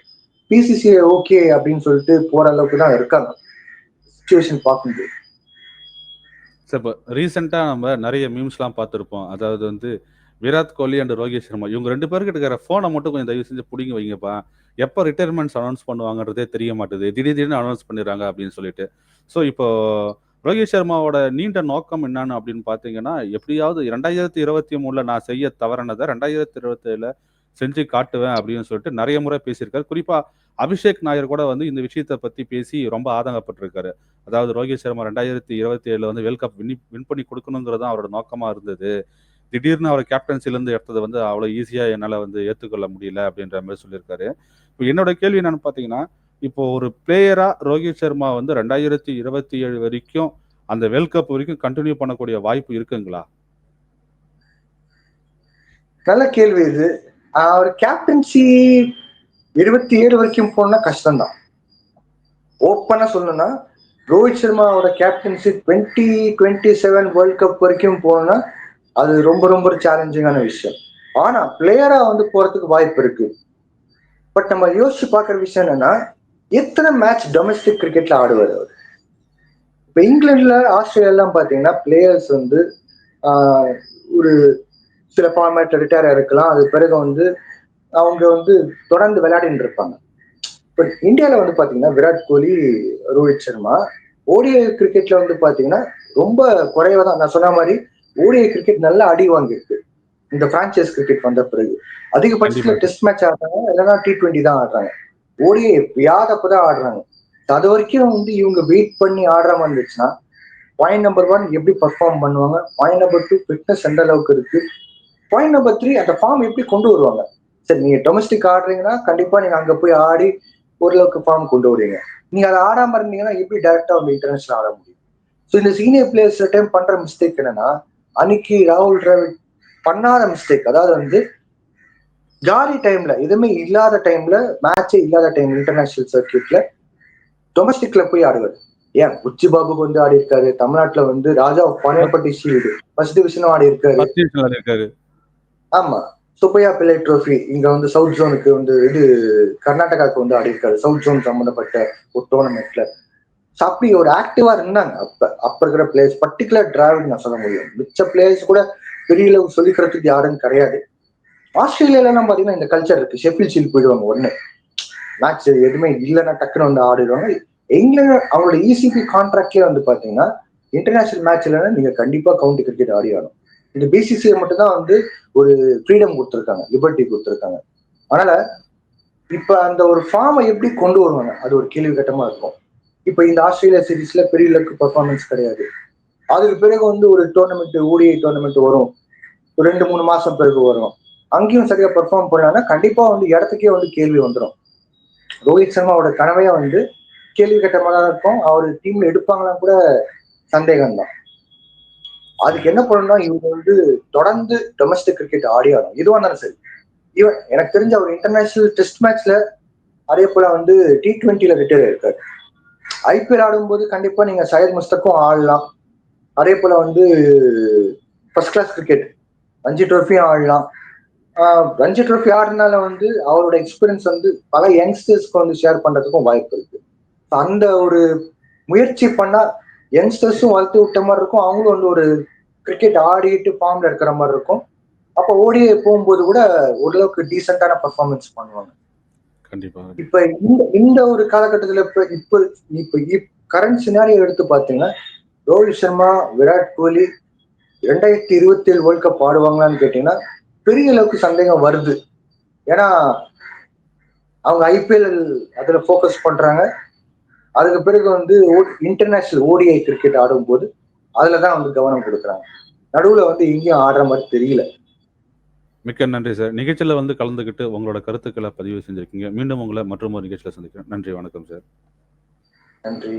பிசிசிஐ ஓகே அப்படின்னு சொல்லிட்டு போற அளவுக்கு தான் இருக்காங்க சுச்சுவேஷன் பார்க்கும்போது. சார் இப்போ ரீசெண்டாக நம்ம நிறைய மீம்ஸ்லாம் பார்த்துருப்போம். அதாவது வந்து விராட் கோலி அண்ட் ரோஹித் சர்மா இவங்க 2 பேர்கிட்ட இருக்கிற ஃபோனை மட்டும் கொஞ்சம் தயவு செஞ்சு பிடிங்கி வைங்கப்பா. எப்போ ரிட்டையர்மெண்ட்ஸ் அனௌன்ஸ் பண்ணுவாங்கன்றதே தெரிய மாட்டுது. திடீர்னு அனௌன்ஸ் பண்ணிடுறாங்க அப்படின்னு சொல்லிட்டு. ஸோ இப்போ ரோஹித் சர்மாவோட நீண்ட நோக்கம் என்னன்னு அப்படின்னு பார்த்தீங்கன்னா, எப்படியாவது 2023ல நான் செய்ய தவறினதை 2027ல செஞ்சு காட்டுவேன் அப்படின்னு சொல்லிட்டு நிறைய முறை பேசியிருக்காரு. குறிப்பா அபிஷேக் நாயர் கூட வந்து இந்த விஷயத்தை பத்தி பேசி ரொம்ப ஆதங்கப்பட்டிருக்காரு. அதாவது ரோஹித் சர்மா 2027 வந்து வேர்ல்ட் கப் வின் பண்ணி கொடுக்கணுங்கிறது தான் அவரோட நோக்கமா இருந்தது. திடீர்னு அவர் கேப்டன்சிலேருந்து எடுத்தது வந்து அவ்வளோ ஈஸியா என்னால் வந்து ஏற்றுக்கொள்ள முடியல அப்படின்ற மாதிரி சொல்லியிருக்காரு. இப்போ என்னோட கேள்வி என்னன்னு பார்த்தீங்கன்னா, இப்போ ஒரு பிளேயரா ரோஹித் சர்மா வந்து 2027 வரைக்கும் அந்த வேர்ல்ட் கப் வரைக்கும் கண்டினியூ பண்ணக்கூடிய வாய்ப்பு இருக்குங்களா? நல்ல கேள்வி இது. அவர் கேப்டன்சி 27 வரைக்கும் போனா கஷ்டம்தான். ஓப்பனா சொல்லணும்னா ரோஹித் சர்மாவோட கேப்டன்சி 2027 வேர்ல்ட் கப் வரைக்கும் போனா அது ரொம்ப ரொம்ப சேலஞ்சிங்கான விஷயம். ஆனா பிளேயரா வந்து போறதுக்கு வாய்ப்பு இருக்கு. பட் நம்ம யோசிச்சு பாக்குற விஷயம் என்னன்னா எத்தனை மேட்ச் டொமஸ்டிக் கிரிக்கெட்ல ஆடுவார் அவர். இப்ப இங்கிலாந்துல ஆஸ்திரேலியா எல்லாம் பாத்தீங்கன்னா பிளேயர்ஸ் வந்து ஆஹ் ஒரு சில ஃபார்மேட்ல ரிட்டையர் இருக்கலாம். அது பிறகு வந்து அவங்க வந்து தொடர்ந்து விளையாடிட்டு இருப்பாங்க. பட் இந்தியாவில் வந்து பாத்தீங்கன்னா விராட் கோலி, ரோஹித் சர்மா ஓடிஐ கிரிக்கெட்ல வந்து பாத்தீங்கன்னா ரொம்ப குறைவா தான். நான் சொன்ன மாதிரி ஓடிஐ கிரிக்கெட் நல்லா அடி வாங்கியிருக்கு இந்த பிரான்சைஸ் கிரிக்கெட் வந்த பிறகு. அதிகபட்சத்துல கண்டிப்பா சார். டெஸ்ட் மேட்ச் ஆடுறாங்க, இல்லைன்னா T20 தான் ஆடுறாங்க. ஓடிஐ எப்பயாதப்பதான் ஆடுறாங்க. அது வரைக்கும் வந்து இவங்க வெயிட் பண்ணி ஆடுற மாதிரி இருந்துச்சுன்னா பாயிண்ட் நம்பர் 1 எப்படி பர்ஃபார்ம் பண்ணுவாங்க, பாயிண்ட் நம்பர் 2 ஃபிட்னஸ் எந்த அளவுக்கு இருக்கு, பாயிண்ட் நம்பர் 3 அந்த ஃபார்ம் எப்படி கொண்டு வருவாங்க. சரி, நீங்க டொமஸ்டிக் ஆடுறீங்கன்னா கண்டிப்பா நீங்க அங்க போய் ஆடி ஓரளவுக்கு ஃபார்ம் கொண்டு வருவீங்க. நீங்க அதை ஆடாம இருந்தீங்கன்னா எப்படி டைரக்டா வந்து இன்டர்நேஷனல் ஆட முடியும். ஸோ இந்த சீனியர் பிளேயர்ஸ் டைம் பண்ற மிஸ்டேக் என்னன்னா அன்னைக்கு ராகுல் டிராவிட் பண்ணாத மிஸ்டேக். அதாவது வந்து ஜாலி டைம்ல எதுவுமே இல்லாத டைம்ல, மேட்சே இல்லாத டைம் இன்டர்நேஷனல் சர்க்கியூட்ல டொமஸ்டிக்ல போய் ஆடுவார். ஏன் உச்சி பாபுக்கு வந்து ஆடி இருக்காரு, தமிழ்நாட்டுல வந்து ராஜா பாளையப்பட்டி ஷீல்டு ஃபர்ஸ்ட் டிவிஷனும் ஆடி இருக்காரு. பத்து நிமிஷம் இருக்காரு. ஆமா, சுப்பையா பிள்ளை ட்ரோஃபி இங்க வந்து சவுத் ஜோனுக்கு வந்து இது கர்நாடகாவுக்கு வந்து ஆடி இருக்காரு சவுத் ஜோன் சம்பந்தப்பட்ட ஒரு டோர்னமெண்ட்ல. அப்படி ஒரு ஆக்டிவா இருந்தாங்க அப்ப இருக்கிற பிளேயர்ஸ். பர்டிகுலர் டிராவிட் நான் சொல்ல முடியும், மிச்ச பிளேயர்ஸ் கூட பெரிய அளவு சொல்லிக்கிறதுக்கு யாரும் கிடையாது. ஆஸ்திரேலியால எல்லாம் பாத்தீங்கன்னா இந்த கல்ச்சர் இருக்கு. ஷெஃபீல்ட் ஷீல்ட் போயிடுவாங்க உடனே, மேட்ச் எதுவுமே இல்லைன்னா டக்குன்னு வந்து ஆடிடுவாங்க. இங்கிலாந்து அவங்களோட இசிபி கான்ட்ராக்ட்லயே வந்து பாத்தீங்கன்னா இன்டர்நேஷனல் மேட்ச் இல்லைன்னா நீங்க கண்டிப்பா கவுண்டி கிரிக்கெட் ஆடி ஆடும். இந்த பிசிசிஐ மட்டும் தான் வந்து ஒரு ஃப்ரீடம் கொடுத்துருக்காங்க, லிபர்ட்டி கொடுத்துருக்காங்க. அதனால இப்ப அந்த ஒரு ஃபார்மை எப்படி கொண்டு வருவாங்க, அது ஒரு கேள்வி கட்டமா இருக்கும். இப்ப இந்த ஆஸ்திரேலியா சீரீஸ்ல பெரிய லக்கு பெர்ஃபார்மன்ஸ் கிடையாது. அதுக்கு பிறகு வந்து ஒரு டோர்னமெண்ட், ஓடிஐ டோர்னமெண்ட் வரும், ஒரு 2-3 மாசம் பிறகு வரும். அங்கேயும் சரியா பெர்ஃபார்ம் பண்ணாங்கன்னா கண்டிப்பா வந்து இடத்துக்கே வந்து கேள்வி வந்துடும். ரோஹித் சர்மாவோட கனவே வந்து கேள்வி கட்டமா தான் இருக்கும். அவர் டீம்ல எடுப்பாங்களான்னு கூட சந்தேகம் தான். அதுக்கு என்ன பண்ணணும்னா இவங்க வந்து தொடர்ந்து டொமஸ்டிக் கிரிக்கெட் ஆடி ஆடும், எதுவா இருந்தாலும் சரி. ஈவன் எனக்கு தெரிஞ்ச ஒரு இன்டர்நேஷனல் டெஸ்ட் மேட்ச்ல, அதே போல வந்து T20ல ரிட்டையர் ஆயிருக்காரு. ஐபிஎல் ஆடும்போது கண்டிப்பா நீங்க சையத் முஸ்தக்கும் ஆடலாம். அதே போல வந்து ஃபர்ஸ்ட் கிளாஸ் கிரிக்கெட் ரஞ்சி ட்ரோஃபியும் ஆடலாம். ரஞ்சி ட்ரோஃபி ஆடுறதுனால வந்து அவரோட எக்ஸ்பீரியன்ஸ் வந்து பல யங்ஸ்டர்ஸ்க்கு வந்து ஷேர் பண்றதுக்கும் வாய்ப்பு இருக்கு. அந்த ஒரு முயற்சி பண்ணா யங்ஸ்டர்ஸும் வளர்த்து விட்ட மாதிரி இருக்கும், அவங்களும் வந்து ஒரு கிரிக்கெட் ஆடிட்டு ஃபார்ம்ல இருக்கிற மாதிரி இருக்கும். அப்ப ஓடிஐ போகும்போது கூட ஓரளவுக்கு டீசென்டான பெர்ஃபார்மன்ஸ் பண்ணுவாங்க. கண்டிப்பா. இப்ப இந்த இந்த ஒரு காலகட்டத்துல இப்ப இப்ப கரண்ட் சினாரியோ எடுத்து பாத்தீங்கன்னா, ரோஹித் சர்மா, விராட் கோலி 2027 வேர்ல்ட் கப் ஆடுவாங்களான்னு கேட்டீங்கன்னா பெரிய அளவுக்கு சந்தேகம் வருது. ஏன்னா அவங்க ஐபிஎல் அதுல போக்கஸ் பண்றாங்க. அதுக்கு பிறகு வந்து இன்டர்நேஷனல் ஓடிஐ கிரிக்கெட் ஆடும்போது அதுலதான் வந்து கவனம் கொடுக்குறாங்க. நடுவுல வந்து எங்கேயும் ஆடுற மாதிரி தெரியல. மிக்க நன்றி சார். நிகழ்ச்சியில வந்து கலந்துக்கிட்டு உங்களோட கருத்துக்களை பதிவு செஞ்சிருக்கீங்க. மீண்டும் உங்களை மற்றும் ஒரு நிகழ்ச்சியில சந்திக்கிறேன். நன்றி, வணக்கம் சார். நன்றி.